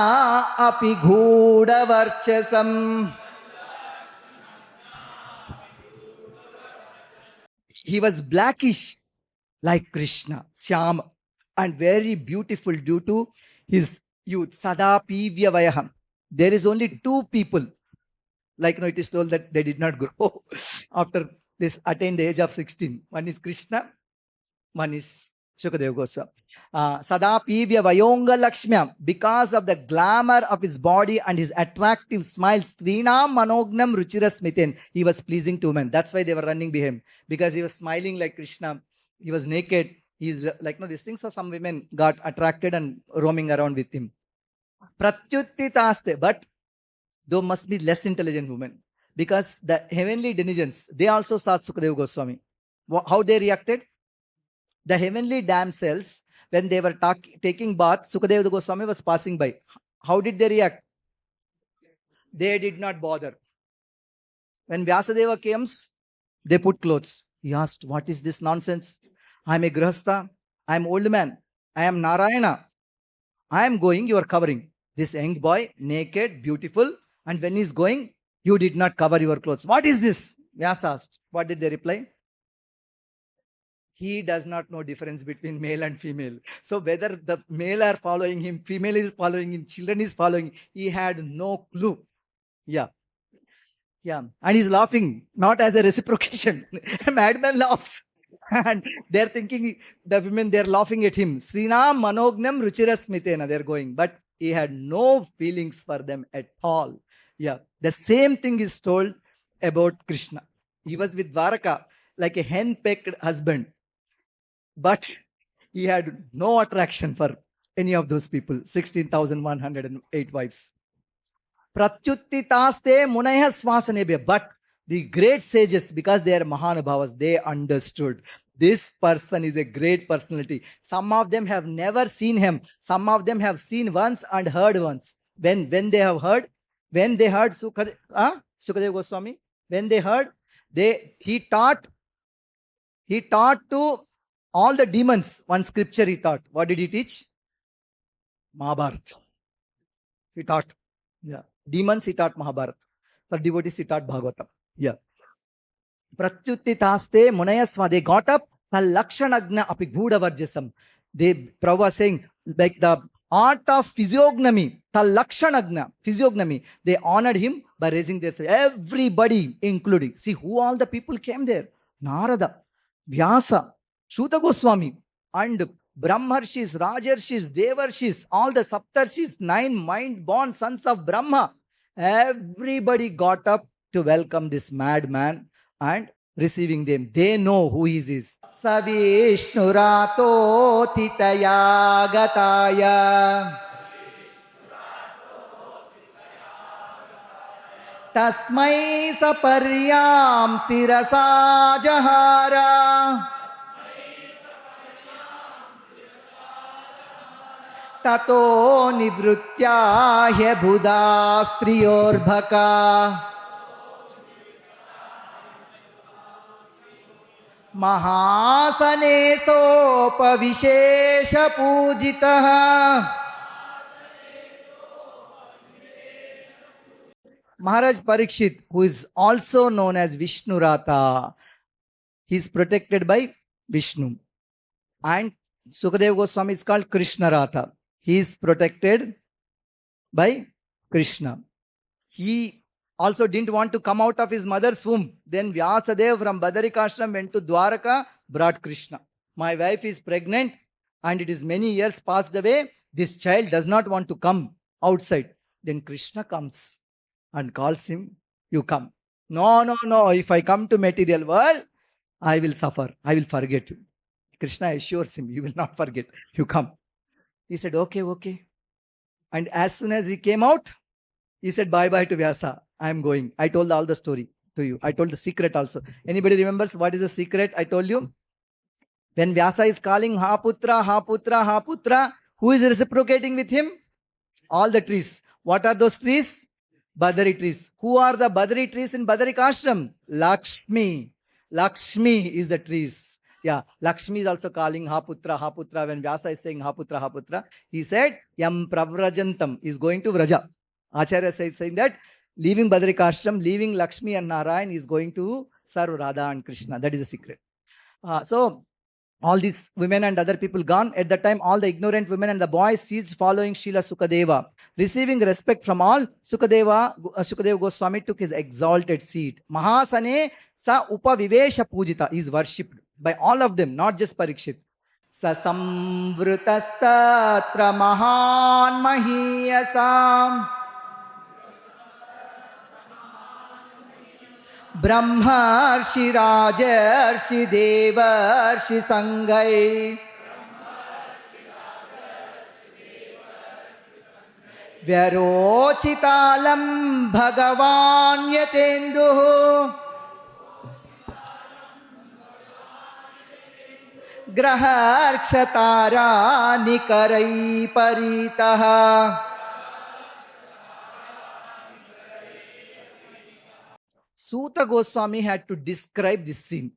api ghuda varchasam. He was blackish like Krishna, Shyam, and very beautiful due to his youth. Sadapi Vyavayaham. There is only two people, like it is told that they did not grow after this attained the age of 16. One is Krishna, one is Śukadeva Gosvāmī. Sadapi Vyavayonga Lakshmya, because of the glamour of his body and his attractive smile, Strīnām Manognam Ruchira Smiten, he was pleasing to men. That's why they were running behind him, because he was smiling like Krishna. He was naked. He's like, these things. So some women got attracted and roaming around with him. Pratyuttitaste, but though must be less intelligent women, because the heavenly denizens, they also saw Śukadeva Gosvāmī. How they reacted? The heavenly damsels, when they were taking bath, Śukadeva Gosvāmī was passing by. How did they react? They did not bother. When Vyasadeva comes, they put clothes. He asked, what is this nonsense? I am a Grihastha. I am old man. I am Narayana. I am going, you are covering. This young boy, naked, beautiful, and when he is going, you did not cover your clothes. What is this? Vyasa asked. What did they reply? He does not know difference between male and female. So whether the male are following him, female is following him, children is following, he had no clue. Yeah. And he's laughing, not as a reciprocation. A madman laughs. And they're thinking, the women, they're laughing at him. Strīnām Manognam Ruchira Smitena, they're going. But he had no feelings for them at all. Yeah. The same thing is told about Krishna. He was with Dwaraka like a hen-pecked husband. But he had no attraction for any of those people. 16,108 wives. Pratyuttitaste munaya svasanebhya. But the great sages, because they are Mahanubhavas, they understood this person is a great personality. Some of them have never seen him. Some of them have seen once and heard once. When they heard Śukadeva Gosvāmī, when they heard, he taught to all the demons. One scripture he taught. What did he teach? Mahabharata. He taught. Yeah. Demons he taught Mahabharata. For devotees he taught Bhagavatam. Yeah. Pratyuttitaste munayasva. They got up. Lakshanagna api ghuda varjasam. Prabhu was saying, like the art of physiognomy, Lakshanagna, physiognomy, they honored him by raising their say. Everybody, including, see who all the people came there. Narada, Vyasa, Śrūta Gosvāmī, and Brahmarshis, Rajarshis, Devarshis, all the Saptarshis, 9 mind-born sons of Brahma. Everybody got up to welcome this madman and receiving them. They know who he is. Savishnurato titaya gataya tasmai saparyam sirasa jahara tato nivruttya hyabhuda striyorbhaka mahasane sopavishesha pujitaha. Mahārāja Parīkṣit, who is also known as Vishnu Rata, he is protected by Vishnu. And Śukadeva Gosvāmī is called Krishna Rata. He is protected by Krishna. He also didn't want to come out of his mother's womb. Then Vyasadeva from Badarikashram went to Dwaraka, brought Krishna. My wife is pregnant and it is many years passed away. This child does not want to come outside. Then Krishna comes and calls him, you come. No. If I come to material world, I will suffer. I will forget you. Krishna assures him, you will not forget. You come. He said, okay. And as soon as he came out, he said, bye-bye to Vyasa. I am going. I told all the story to you. I told the secret also. Anybody remembers what is the secret I told you? When Vyasa is calling, Ha Putra, who is reciprocating with him? All the trees. What are those trees? Badari trees. Who are the Badari trees in Badarika Ashram? Lakshmi. Lakshmi is the trees. Yeah, Lakshmi is also calling Ha Putra. When Vyasa is saying Ha Putra, he said, Yam Pravrajantam is going to Vraja. Acharya says saying that leaving Badarika Ashram, leaving Lakshmi and Narayan is going to serve Radha and Krishna. That is the secret. So, all these women and other people gone. At that time, all the ignorant women and the boys ceased following Śrīla Śukadeva. Receiving respect from all, Śukadeva Gosvāmī took his exalted seat. Mahasane sa upavivesha pujita is worshipped by all of them, not just Parīkṣit. Sa samvrutastatra mahan mahiyasam Brahmarshi Rajarshi Devarshi Sangai Vyarochitalam Bhagavan Yatenduhu Graharkshatara Nikarai Paritaha. Suta Goswami had to describe this scene.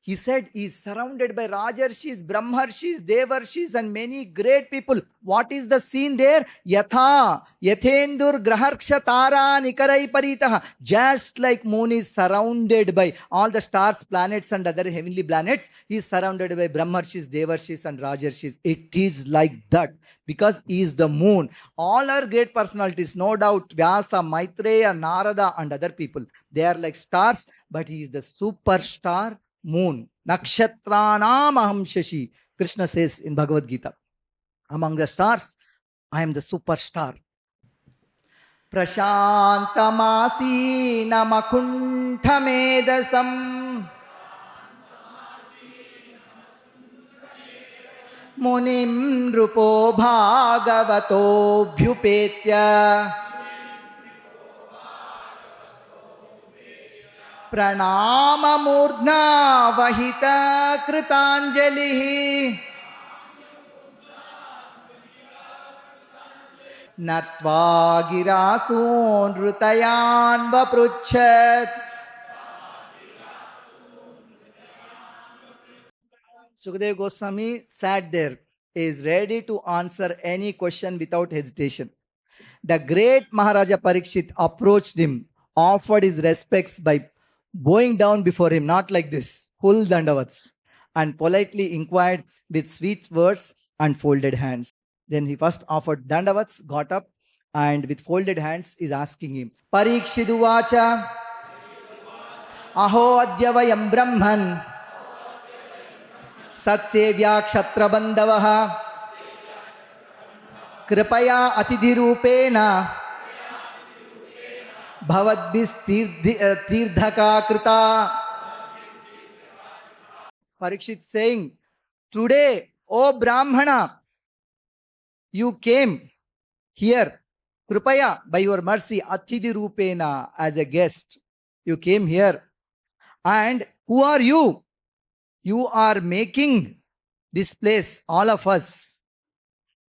He said he is surrounded by Rajarshis, Brahmarshis, Devarshis and many great people. What is the scene there? Yatha, Yathendur, Graharkshatara, Nikarai Paritaha. Just like moon is surrounded by all the stars, planets and other heavenly planets, he is surrounded by Brahmarshis, Devarshis and Rajarshis. It is like that because he is the moon. All are great personalities, no doubt. Vyasa, Maitreya, Narada and other people. They are like stars, but he is the superstar moon. Nakshatranam aham shashi. Krishna says in Bhagavad Gita, among the stars, I am the superstar. Prashantamasi namakuntamedasam munim rupo bhagavato bhyupetya Pranama murdna vahita kritanjalihi Natva girasun rutayan vapruchat. Śukadeva Gosvāmī sat there, is ready to answer any question without hesitation. The great Mahārāja Parīkṣit approached him, offered his respects by bowing down before him, not like this, full dandavats, and politely inquired with sweet words and folded hands. Then he first offered dandavats, got up, and with folded hands is asking him, Parīkṣit uvacha, aho adyavayam brahman, satsevya kshatra bandavaha, kripaya atidhirupena, Bhavadbis Tirthaka Krita. Parīkṣit saying, today, O brāhmaṇa, you came here, Kripaya, by your mercy, Atidhi Rupena, as a guest. You came here. And who are you? You are making this place, all of us,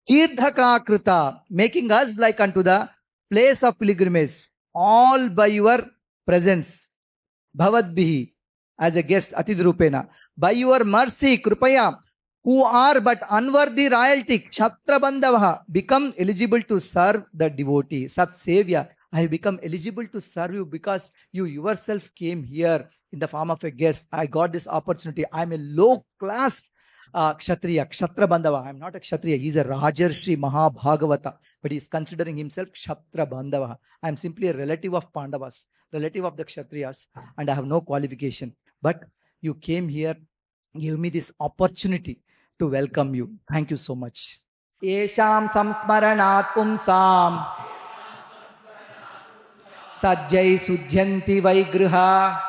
Tirthaka Krita, making us like unto the place of pilgrimage, all by your presence. Bhavadbihi, as a guest, Atidrupena. By your mercy, Krupaya, who are but unworthy royalty, Kshatra Bandhavaha, become eligible to serve the devotee. Sat Sevya, I have become eligible to serve you because you yourself came here in the form of a guest. I got this opportunity. I am a low class Kshatriya, Kshatra Bandhava. I am not a Kshatriya. He is a Rajarshi Mahabhagavata, but he is considering himself Kshatra Bandhava. I am simply a relative of Pandavas, relative of the Kshatriyas, and I have no qualification. But you came here, give me this opportunity to welcome you. Thank you so much. Esham samsmaranat pumsam sajjai sudhyanti vaigriha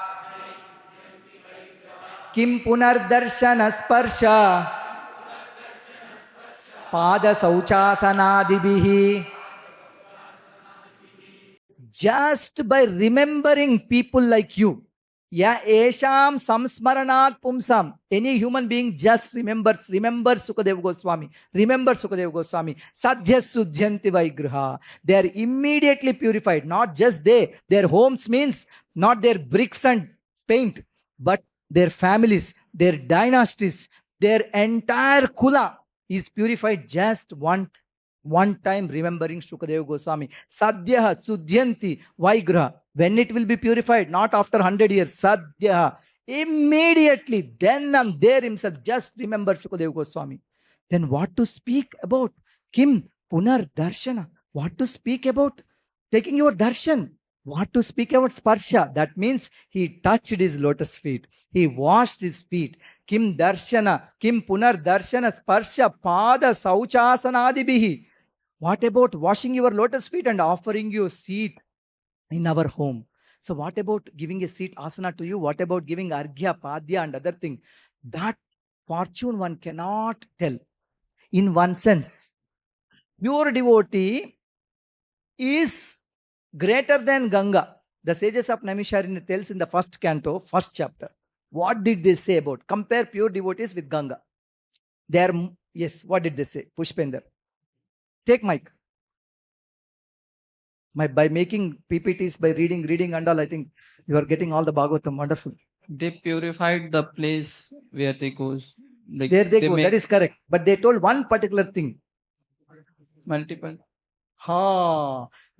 kim punardarshana sparsha pada sauchasanadibihi. Just by remembering people like you, ya esham samsmaranat pumsam, any human being just remember Śukadeva Gosvāmī, remember Śukadeva Gosvāmī, sadhya sudhyanti vaigriha. They are immediately purified. Not just they, their homes means not their bricks and paint, but their families, their dynasties, their entire kula is purified just one time remembering Śukadeva Gosvāmī. Sadhya sudhyanti vaigriha. When it will be purified, not after 100 years, sadhya, immediately, then and there himself, just remember Śukadeva Gosvāmī. Then what to speak about? Kim punar darshana. What to speak about? Taking your darshan. What to speak about sparsha? That means he touched his lotus feet. He washed his feet. Kim darshana, kim punar darshana sparsha pada sauchasanadibihi. What about washing your lotus feet and offering you a seat in our home? So what about giving a seat asana to you? What about giving arghya, padya and other thing? That fortune one cannot tell. In one sense, pure devotee is greater than Ganga. The sages of Naimisharanya tells in the first canto, first chapter. What did they say about? Compare pure devotees with Ganga. They are, yes, what did they say? Pushpender. Take mic. By making PPTs, by reading and all, I think you are getting all the Bhagavatam. Wonderful. They purified the place where they go. Like There they go. make That is correct. But they told one particular thing. multiple.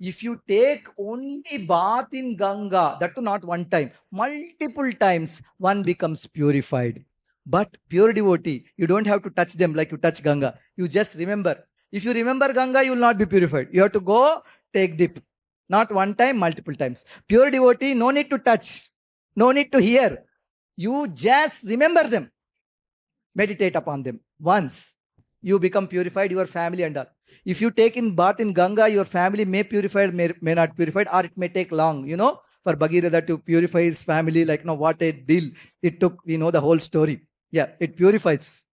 If you take only bath in Ganga, that too not one time, multiple times, one becomes purified. But pure devotee, you don't have to touch them like you touch Ganga. You just remember. If you remember Ganga, you will not be purified. You have to go take dip. Not one time, multiple times. Pure devotee, no need to touch. No need to hear. You just remember them. Meditate upon them. Once you become purified, your family and all. If you take in bath in Ganga, your family may purify, may not purified, or it may take long. You know, for Bhagirath to purify his family, like, no, what a deal it took. We know the whole story. Yeah, it purifies.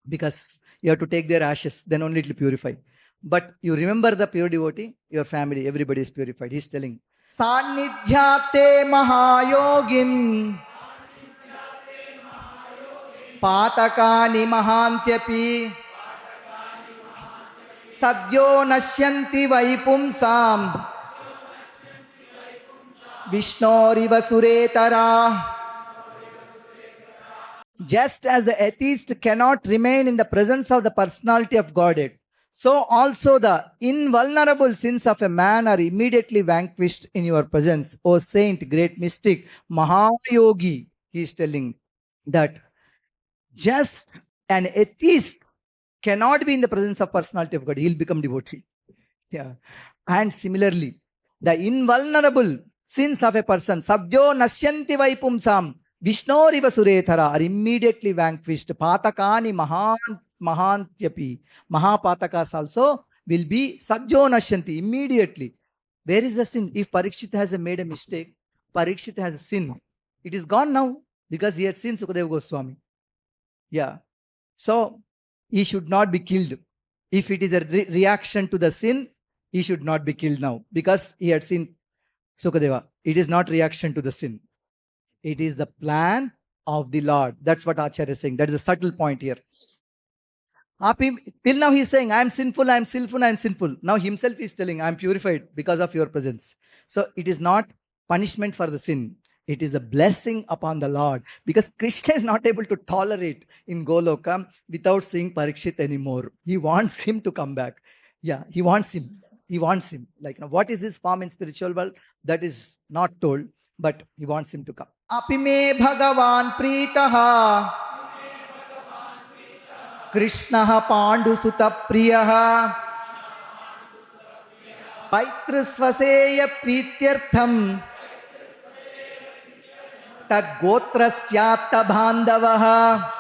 Because you have to take their ashes, then only it will purify. But you remember the pure devotee, your family, everybody is purified. He's telling, Sannidhyate Mahayogin Patakani Mahantyapi Sadyo Nashyanti Vaipumsam Vishnoriva Suretara. Just as the atheist cannot remain in the presence of the personality of Godhead, so also the invulnerable sins of a man are immediately vanquished in your presence. O saint, great mystic, Mahayogi, he is telling that just an atheist cannot be in the presence of personality of God. He will become devotee. Yeah. And similarly, the invulnerable sins of a person, Sabdyo Nashyanti Vaipumsam, Vishnoriva Surethara, are immediately vanquished. Patakani Mahantyapi. Mahapatakas also will be Sadhyo Nashyanti immediately. Where is the sin? If Parīkṣit has made a mistake, Parīkṣit has sinned. It is gone now because he had seen Śukadeva Gosvāmī. Yeah. So he should not be killed. If it is a reaction to the sin, he should not be killed now because he had seen Śukadeva. It is not reaction to the sin. It is the plan of the Lord. That's what Acharya is saying. That is a subtle point here. Till now he is saying, I am sinful, I am sinful, I am sinful. Now himself is telling, I am purified because of your presence. So it is not punishment for the sin. It is the blessing upon the Lord. Because Krishna is not able to tolerate in Goloka without seeing Parīkṣit anymore. He wants him to come back. Yeah, he wants him. He wants him. Like, what is his form in spiritual world? That is not told, but he wants him to come. Apime Bhagavan Pritaha Krishnaha Pandu Suta Priyaha Paitrasvaseya Prityartham Tad Gotrasyata Bandavaha.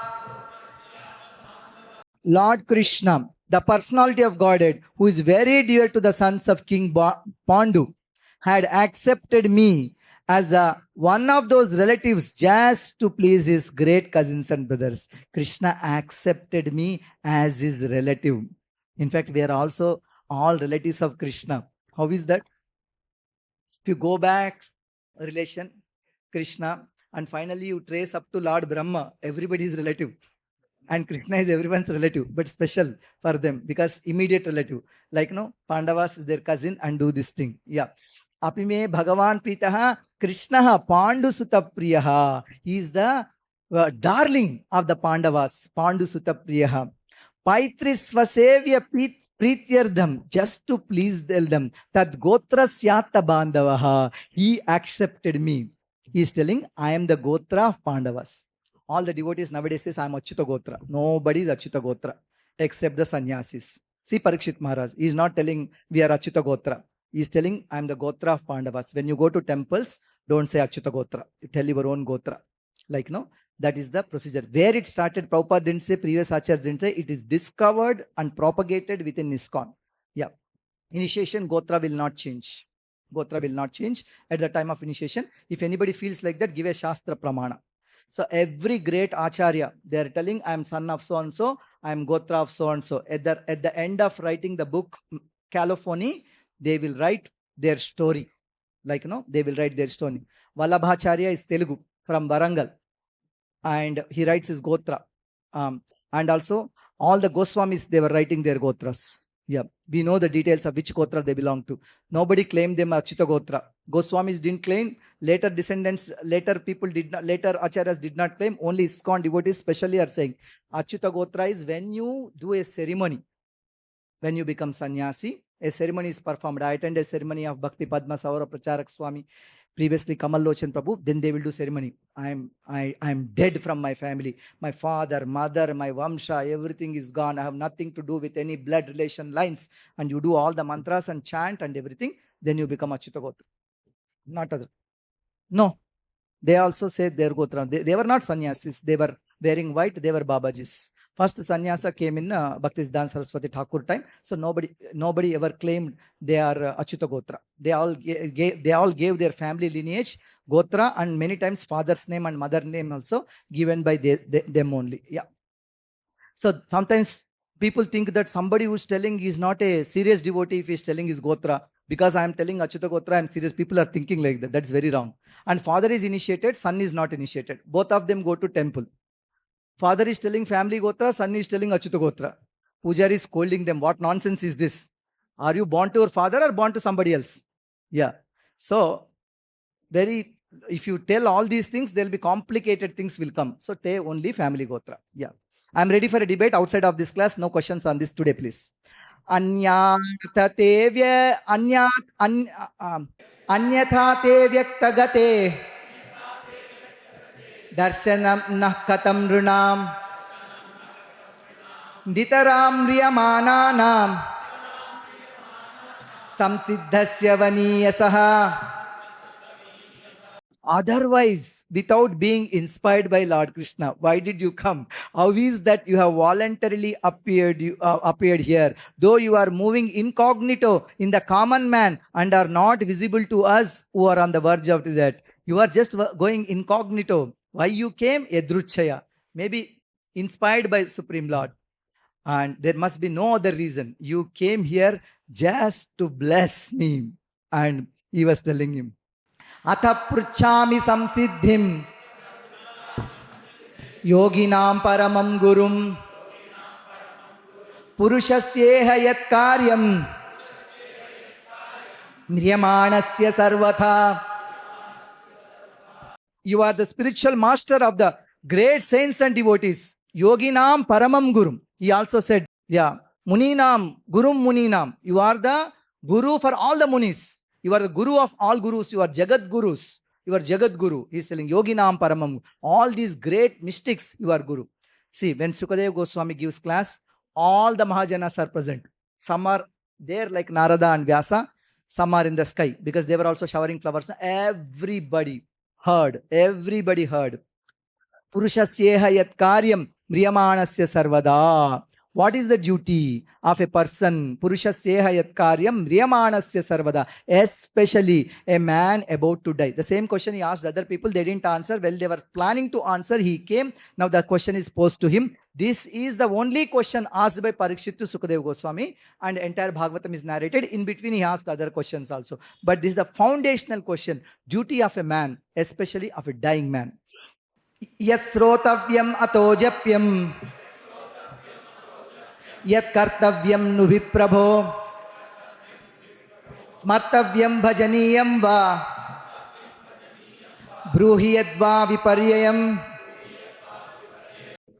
Lord Krishna, the personality of Godhead, who is very dear to the sons of King Pandu, had accepted me as the one of those relatives just to please his great cousins and brothers. Krishna accepted me as his relative. In fact, we are also all relatives of Krishna. How is that? If you go back relation, Krishna, and finally you trace up to Lord Brahma, everybody is relative. And Krishna is everyone's relative, but special for them because immediate relative. Like, Pandavas is their cousin and do this thing. Yeah. Apime Bhagavan Pritaha Krishnaha Pandu Suta Priyaha. He is the darling of the Pandavas. Pandu Suta Priyaha. Paitrisvasevya Prityardham. Just to please them. Tad Gotra Syata Bandavaha. He accepted me. He is telling, I am the Gotra of Pandavas. All the devotees nowadays says, I am Achyuta Gotra. Nobody is Achyuta Gotra except the sannyasis. See Parīkṣit Maharaj. He is not telling we are Achyuta Gotra. He is telling, I am the Gotra of Pandavas. When you go to temples, don't say Achyuta Gotra. You tell your own Gotra. Like, that is the procedure. Where it started, Prabhupada didn't say, previous Acharyas didn't say, it is discovered and propagated within ISKCON. Yeah. Initiation, Gotra will not change. Gotra will not change at the time of initiation. If anybody feels like that, give a Shastra Pramana. So every great Acharya, they are telling, I am son of so-and-so, I am Gotra of so-and-so. At the end of writing the book, Calophony, they will write their story. Like, they will write their story. Vallabhacharya is Telugu from Warangal. And he writes his Gotra. And also, all the Goswamis, they were writing their Gotras. Yeah, we know the details of which Gotra they belong to. Nobody claimed them Achyuta Gotra. Goswamis didn't claim. Later descendants, later Acharyas did not claim. Only ISKCON devotees specially are saying Achyuta Gotra is when you do a ceremony. When you become sannyasi, a ceremony is performed. I attend a ceremony of Bhakti Padma Saura Pracharak Swami, previously Kamal Lochan Prabhu. Then they will do ceremony. I am dead from my family. My father, mother, my Vamsha, everything is gone. I have nothing to do with any blood relation lines. And you do all the mantras and chant and everything. Then you become Achyuta Gotra. Not other. No. They also said their Gotra. They were not sannyasis. They were wearing white. They were Babajis. First sannyasa came in Bhaktisiddhanta Saraswati Thakur time. So nobody ever claimed they are Achyuta Gotra. They all gave their family lineage, Gotra, and many times father's name and mother name also given by them only. Yeah. So sometimes people think that somebody who's telling is not a serious devotee if he's telling his Gotra. Because I am telling Achyuta Gotra, I am serious. People are thinking like that. That's very wrong. And father is initiated, son is not initiated. Both of them go to temple. Father is telling family Gotra, son is telling Achyuta Gotra. Pujari is scolding them. What nonsense is this? Are you born to your father or born to somebody else? Yeah. So, if you tell all these things, there will be complicated things will come. So, take only family Gotra. Yeah. I am ready for a debate outside of this class. No questions on this today, please. Anyatha te vyaktagate darshanam nah katam runam ditaram riyamananam samsiddhasya vaniyasaha. Otherwise, without being inspired by Lord Krishna, why did you come? How is that you have voluntarily appeared here? Though you are moving incognito in the common man and are not visible to us who are on the verge of that. You are just going incognito. Why you came? Yadruchaya. Maybe inspired by Supreme Lord. And there must be no other reason. You came here just to bless me. And he was telling him, Atha pruchami samsiddhim yoginam paramam gurum Purushasyeha yat karyam mriyamanasya sarvatha. You are the spiritual master of the great saints and devotees. Yoginam paramam gurum. He also said, Muninam, Gurum Muninam. You are the Guru for all the Munis. You are the Guru of all Gurus. You are Jagat Gurus. You are Jagat Guru. He is telling Yoginam Paramam. All these great mystics, you are Guru. See, when Śukadeva Gosvāmī gives class, all the Mahajanas are present. Some are there like Narada and Vyasa. Some are in the sky because they were also showering flowers. Everybody heard. Everybody heard. Purushasyeha yat karyam mriyamanasya sarvada. What is the duty of a person? Purushasyeha yat karyam mriyamanasya sarvada. Especially a man about to die. The same question he asked other people. They didn't answer. Well, they were planning to answer. He came. Now the question is posed to him. This is the only question asked by Parīkṣit to Śukadeva Gosvāmī. And entire Bhagavatam is narrated. In between he asked other questions also. But this is the foundational question. Duty of a man, especially of a dying man. Yat srotavyam atojapyam yat kartavyam nubhi prabho smartavyam bhajaniyam va bruhi yadva viparyayam.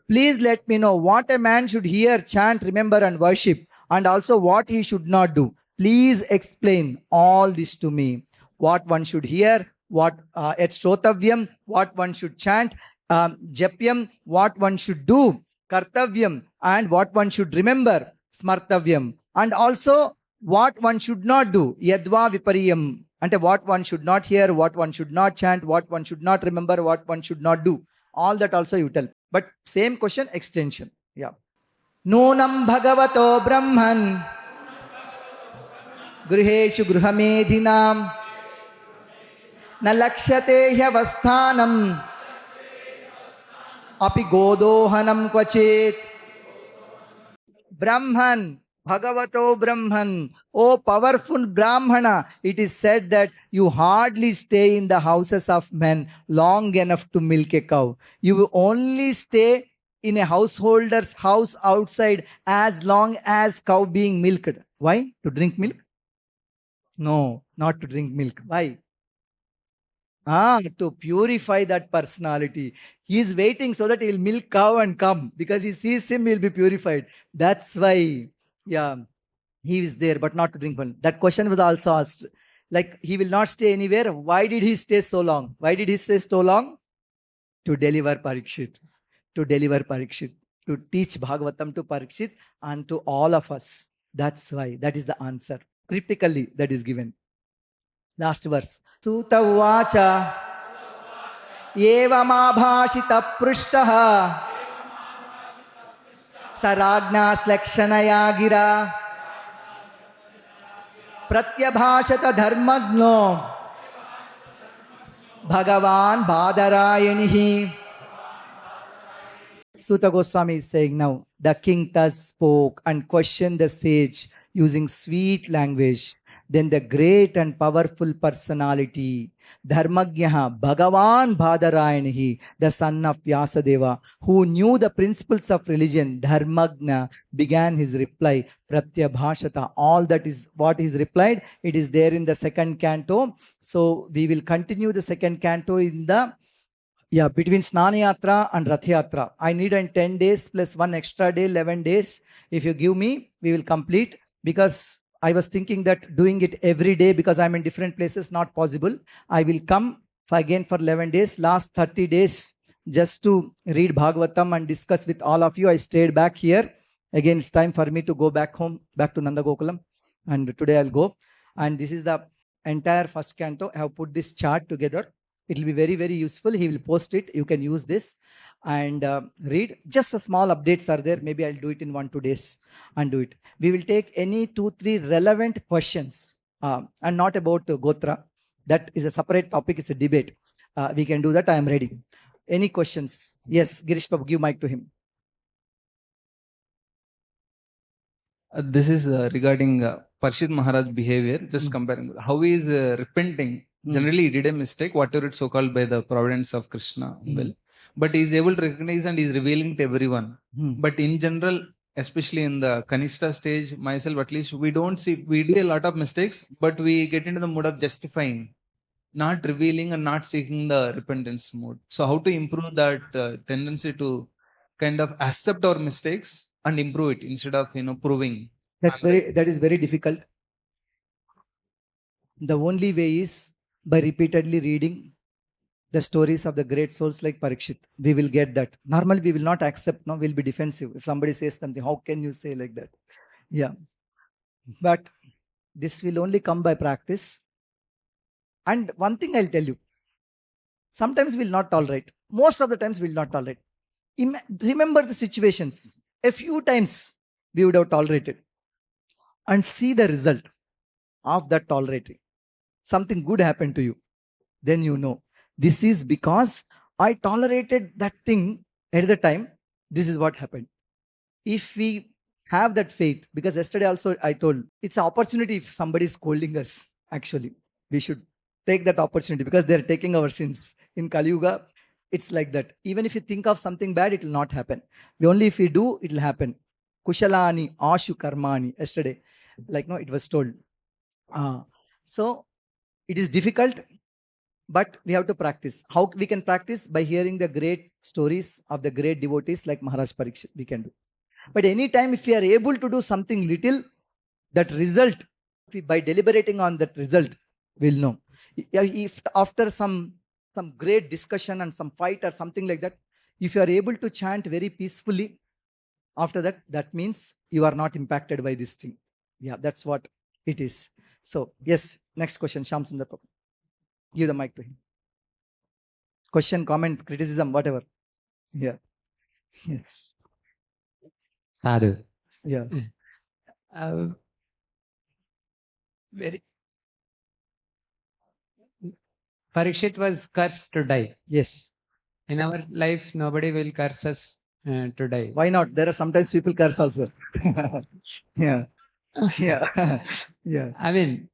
Please let me know what a man should hear, chant, remember and worship, and also what he should not do. Please explain all this to me. What one should hear, what at srotavyam, what one should chant, japyam, what one should do, kartavyam, and what one should remember, smartavyam, and also what one should not do, yadva vipariyam, and what one should not hear, what one should not chant, what one should not remember, what one should not do. All that also you tell. But same question, extension. Yeah. Nonam bhagavato brahman griheshu gruhamedhinam na lakshate hyavasthanam api godohanam kvachit. Brahman, Bhagavato Brahman, oh powerful brāhmaṇa, it is said that you hardly stay in the houses of men long enough to milk a cow. You will only stay in a householder's house outside as long as cow being milked. Why? To drink milk? No, not to drink milk. Why? To purify that personality. He is waiting so that he will milk cow and come. Because he sees him, he will be purified. That's why, he is there, but not to drink milk. That question was also asked. Like, he will not stay anywhere. Why did he stay so long? Why did he stay so long? To deliver Parīkṣit. To deliver Parīkṣit. To teach Bhagavatam to Parīkṣit and to all of us. That's why. That is the answer. Cryptically, that is given. Last verse. Suta uvacha evamabhashita prishtaha saragna slakshanaya gira pratyabhashata dharmagno bhagavan bhadarayanihi. Suta Goswami is saying now, the king thus spoke and questioned the sage using sweet language. Then the great and powerful personality, Dharmagyaha, Bhagavan Bhadarayanihi, the son of Vyasadeva, who knew the principles of religion, Dharmagna, began his reply, Pratyabhashata. All that is what is replied, it is there in the second canto. So we will continue the second canto in the between Snana Yatra and Rath Yatra. I need 10 days plus one extra day, 11 days. If you give me, we will complete, because I was thinking that doing it every day, because I'm in different places, not possible. I will come again for 11 days. Last 30 days, just to read Bhagavatam and discuss with all of you. I stayed back here. Again, it's time for me to go back home, back to Nanda Gokulam. And today I'll go. And this is the entire first canto. I have put this chart together. It will be very, very useful. He will post it. You can use this and read. Just a small updates are there. Maybe I'll do it in 1-2 days and do it. We will take any 2-3 relevant questions and not about Gotra. That is a separate topic. It's a debate. We can do that. I am ready. Any questions? Yes, Girish Prabhu, give mic to him. This is regarding Parīkṣit Maharaj's behavior. Just comparing how he is repenting. Generally, he did a mistake, whatever it's so-called by the providence of Krishna will. But he is able to recognize and he is revealing to everyone. But in general, especially in the Kanishta stage, myself at least, we don't see, we do a lot of mistakes, but we get into the mood of justifying, not revealing and not seeking the repentance mode. So how to improve that tendency to kind of accept our mistakes and improve it instead of, proving. That is very difficult. The only way is by repeatedly reading the stories of the great souls like Parīkṣit. We will get that. Normally we will not accept, no, we'll be defensive. If somebody says something, how can you say like that? Yeah. But this will only come by practice. And one thing I'll tell you, sometimes we'll not tolerate. Most of the times we'll not tolerate. Remember the situations. A few times we would have tolerated. And see the result of that tolerating. Something good happened to you. Then you know. This is because I tolerated that thing at the time. This is what happened. If we have that faith, because yesterday also I told, it's an opportunity if somebody is scolding us, actually. We should take that opportunity because they're taking our sins. In Kali Yuga, it's like that. Even if you think of something bad, it will not happen. Only if we do, it will happen. Kushalani, Ashu Karmani. Yesterday, it was told. So, it is difficult, but we have to practice. How we can practice? By hearing the great stories of the great devotees like Mahārāja Parīkṣit, we can do. But anytime if we are able to do something little, that result, by deliberating on that result, we'll know. If after some great discussion and some fight or something like that, if you are able to chant very peacefully, after that, that means you are not impacted by this thing. Yeah, that's what it is. So, yes, next question, Shyam Sundar Prabhu. Give the mic to him. Question, comment, criticism, whatever. Yeah. Yes. Sadhu. Yeah. Very. Parīkṣit was cursed to die. Yes. In our life, nobody will curse us to die. Why not? There are sometimes people curse also. Yeah. Yeah. Yeah. I mean,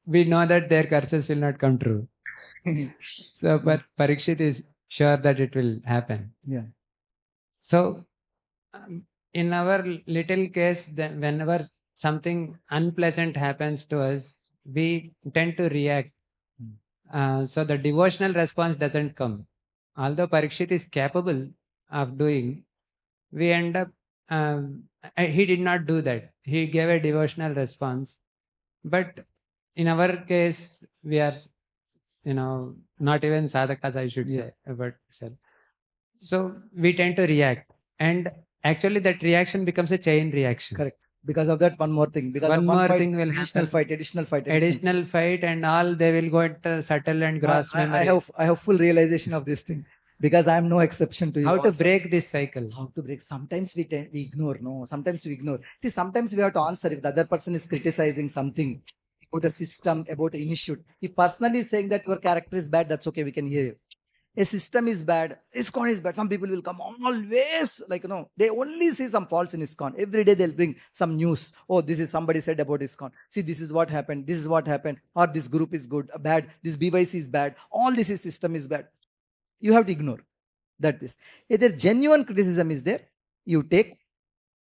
we know that their curses will not come true. So, but Parīkṣit is sure that it will happen. Yeah. So, in our little case, whenever something unpleasant happens to us, we tend to react. So the devotional response doesn't come. Although Parīkṣit is capable of doing, we end up, he did not do that. He gave a devotional response. But in our case, we are, not even sadhakas, I should say. But so we tend to react. And actually that reaction becomes a chain reaction. Correct. Because of that, one more thing. Because one of more fight, thing will additional happen. fight. Additional fight and all, they will go into subtle and gross memory. I have full realization of this thing. Because I am no exception to you. How to also. break this cycle? How to break? Sometimes we ignore. No, sometimes we ignore. See, sometimes we have to answer if the other person is criticizing something about a system, about an initiate. If personally is saying that your character is bad, that's okay. We can hear you. A system is bad. ISKCON is bad. Some people will come always they only see some faults in ISKCON. Every day they'll bring some news. Oh, this is somebody said about ISKCON. See, this is what happened. This is what happened. Or this group is good, bad. This BYC is bad. All this system is bad. You have to ignore that this. Either genuine criticism is there, you take,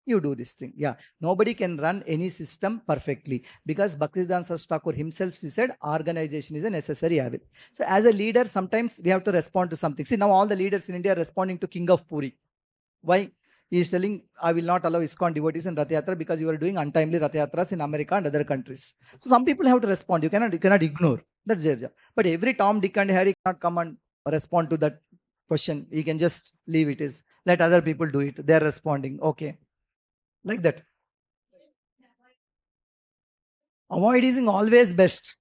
you do this thing. Yeah. Nobody can run any system perfectly because Bhaktivedanta Thakur himself said organization is a necessary evil. So as a leader, sometimes we have to respond to something. See, now all the leaders in India are responding to King of Puri. Why? He is telling, I will not allow ISKCON devotees in Rath Yatra because you are doing untimely Rath Yatras in America and other countries. So some people have to respond. You cannot ignore. That's their job. But every Tom, Dick and Harry cannot come and respond to that question. You can just leave it. Let other people do it. They are responding. Okay. Like that. Avoiding always best.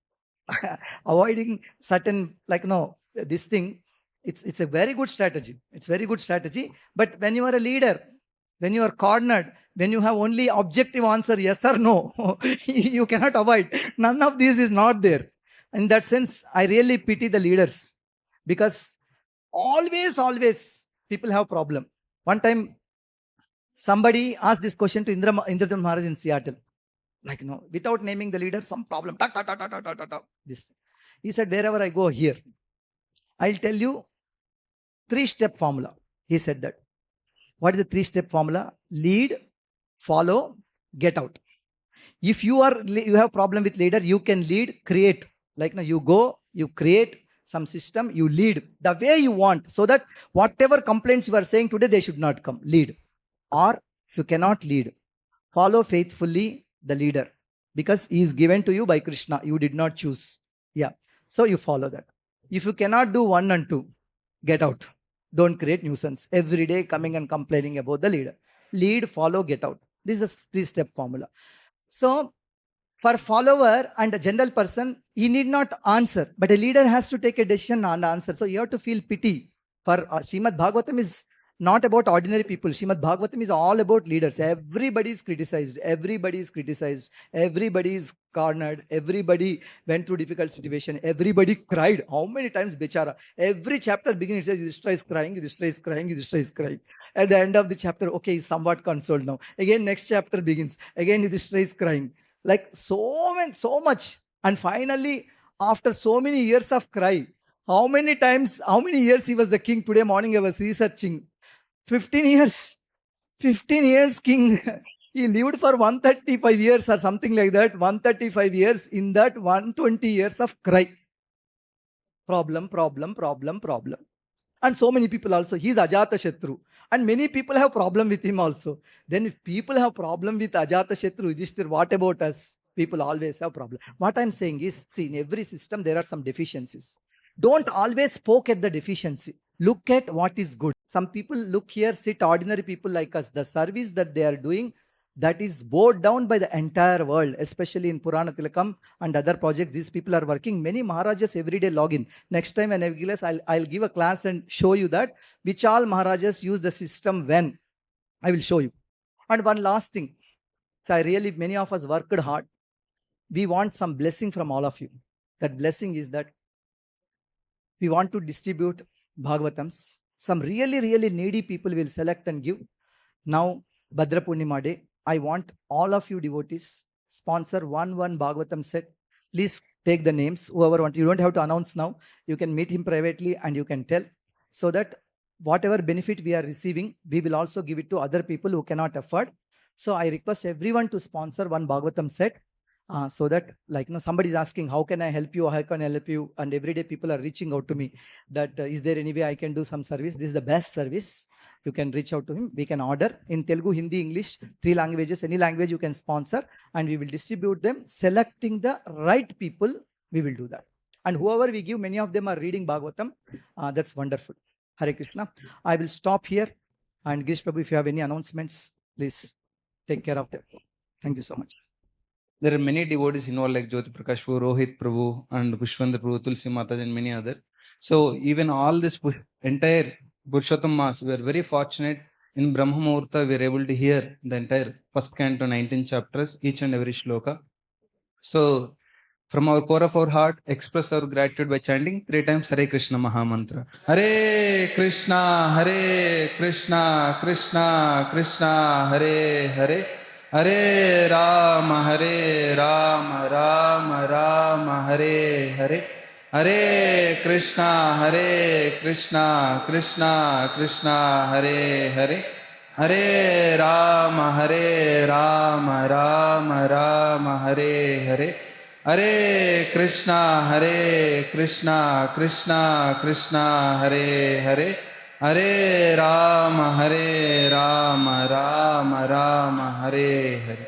Avoiding certain, this thing, it's a very good strategy. It's very good strategy. But when you are a leader, when you are cornered, when you have only objective answer, yes or no, you cannot avoid. None of this is not there. In that sense, I really pity the leaders because always people have problem. One time, somebody asked this question to Indrajan Maharaj in Seattle. Without naming the leader, some problem. This. He said, wherever I go here, I'll tell you 3-step formula. He said that. What is the 3-step formula? Lead, follow, get out. If you have problem with leader, you can lead, create. Like now you go, you create some system, you lead the way you want, so that whatever complaints you are saying today, they should not come. Lead. Or you cannot lead, follow faithfully the leader, because he is given to you by Krishna. You did not choose. Yeah. So you follow that. If you cannot do 1 and 2, get out. Don't create nuisance. Every day coming and complaining about the leader. Lead, follow, get out. This is a 3-step formula. So for follower and a general person, he need not answer, but a leader has to take a decision and answer. So you have to feel pity. For Śrīmad Bhāgavatam is not about ordinary people. Śrīmad Bhāgavatam is all about leaders. Everybody is criticized. Everybody is criticized. Everybody is cornered. Everybody went through difficult situation. Everybody cried. How many times, Bechara? Every chapter begins, it says, Yudhishthira is crying, Yudhishthira is crying, Yudhishthira is crying. At the end of the chapter, okay, he's somewhat consoled now. Again, next chapter begins. Again, Yudhishthira is crying. Like so much. And finally, after so many years of cry, how many years he was the king? Today morning I was researching. 15 years. 15 years king. He lived for 135 years or something like that. 135 years. In that 120 years of cry. Problem. And so many people also. He is Ajata Shatru. And many people have problem with him also. Then if people have problem with Ajata Shatru, Yudhishthira, what about us? People always have problem. What I'm saying is, see, in every system there are some deficiencies. Don't always poke at the deficiency. Look at what is good. Some people look here, sit ordinary people like us. The service that they are doing, that is bowed down by the entire world, especially in Purana, Tilakam and other projects. These people are working. Many Maharajas every day log in. Next time when I give a class, I'll give a class and show you that which all Maharajas use the system when. I will show you. And one last thing. So many of us worked hard. We want some blessing from all of you. That blessing is that we want to distribute Bhagavatams. Some really needy people will select and give. Now, Bhadra Purnima Day, I want all of you devotees sponsor one Bhagavatam set. Please take the names, whoever want. You don't have to announce now. You can meet him privately and you can tell, so that whatever benefit we are receiving, we will also give it to other people who cannot afford. So I request everyone to sponsor one Bhagavatam set. So that, like, somebody is asking, how can I help you? How can I help you? And every day people are reaching out to me that is there any way I can do some service? This is the best service. You can reach out to him. We can order in Telugu, Hindi, English, 3 languages, any language you can sponsor, and we will distribute them. Selecting the right people, we will do that. And whoever we give, many of them are reading Bhagavatam. That's wonderful. Hare Krishna. I will stop here. And Girish Prabhu, if you have any announcements, please take care of them. Thank you so much. There are many devotees involved like Jyoti Prakash Prabhu, Rohit Prabhu, and Pushpendra Prabhu, Tulsi Mataji, and many others. So even all this entire Purushottam Mass, we are very fortunate. In Brahma Muhurta, we are able to hear the entire first canto, 19 chapters, each and every shloka. So from our core of our heart, express our gratitude by chanting 3 times Hare Krishna Mahamantra. Hare Krishna, Krishna Krishna, Hare Hare. Hare Rama, Rama Rama, Hare Hare. Hare Krishna, Krishna Krishna, Hare Hare. Hare Rama, Rama Rama, Hare Hare. Hare Krishna, Krishna Krishna, Hare Hare. Hare Rama, Rama Rama, Hare Hare.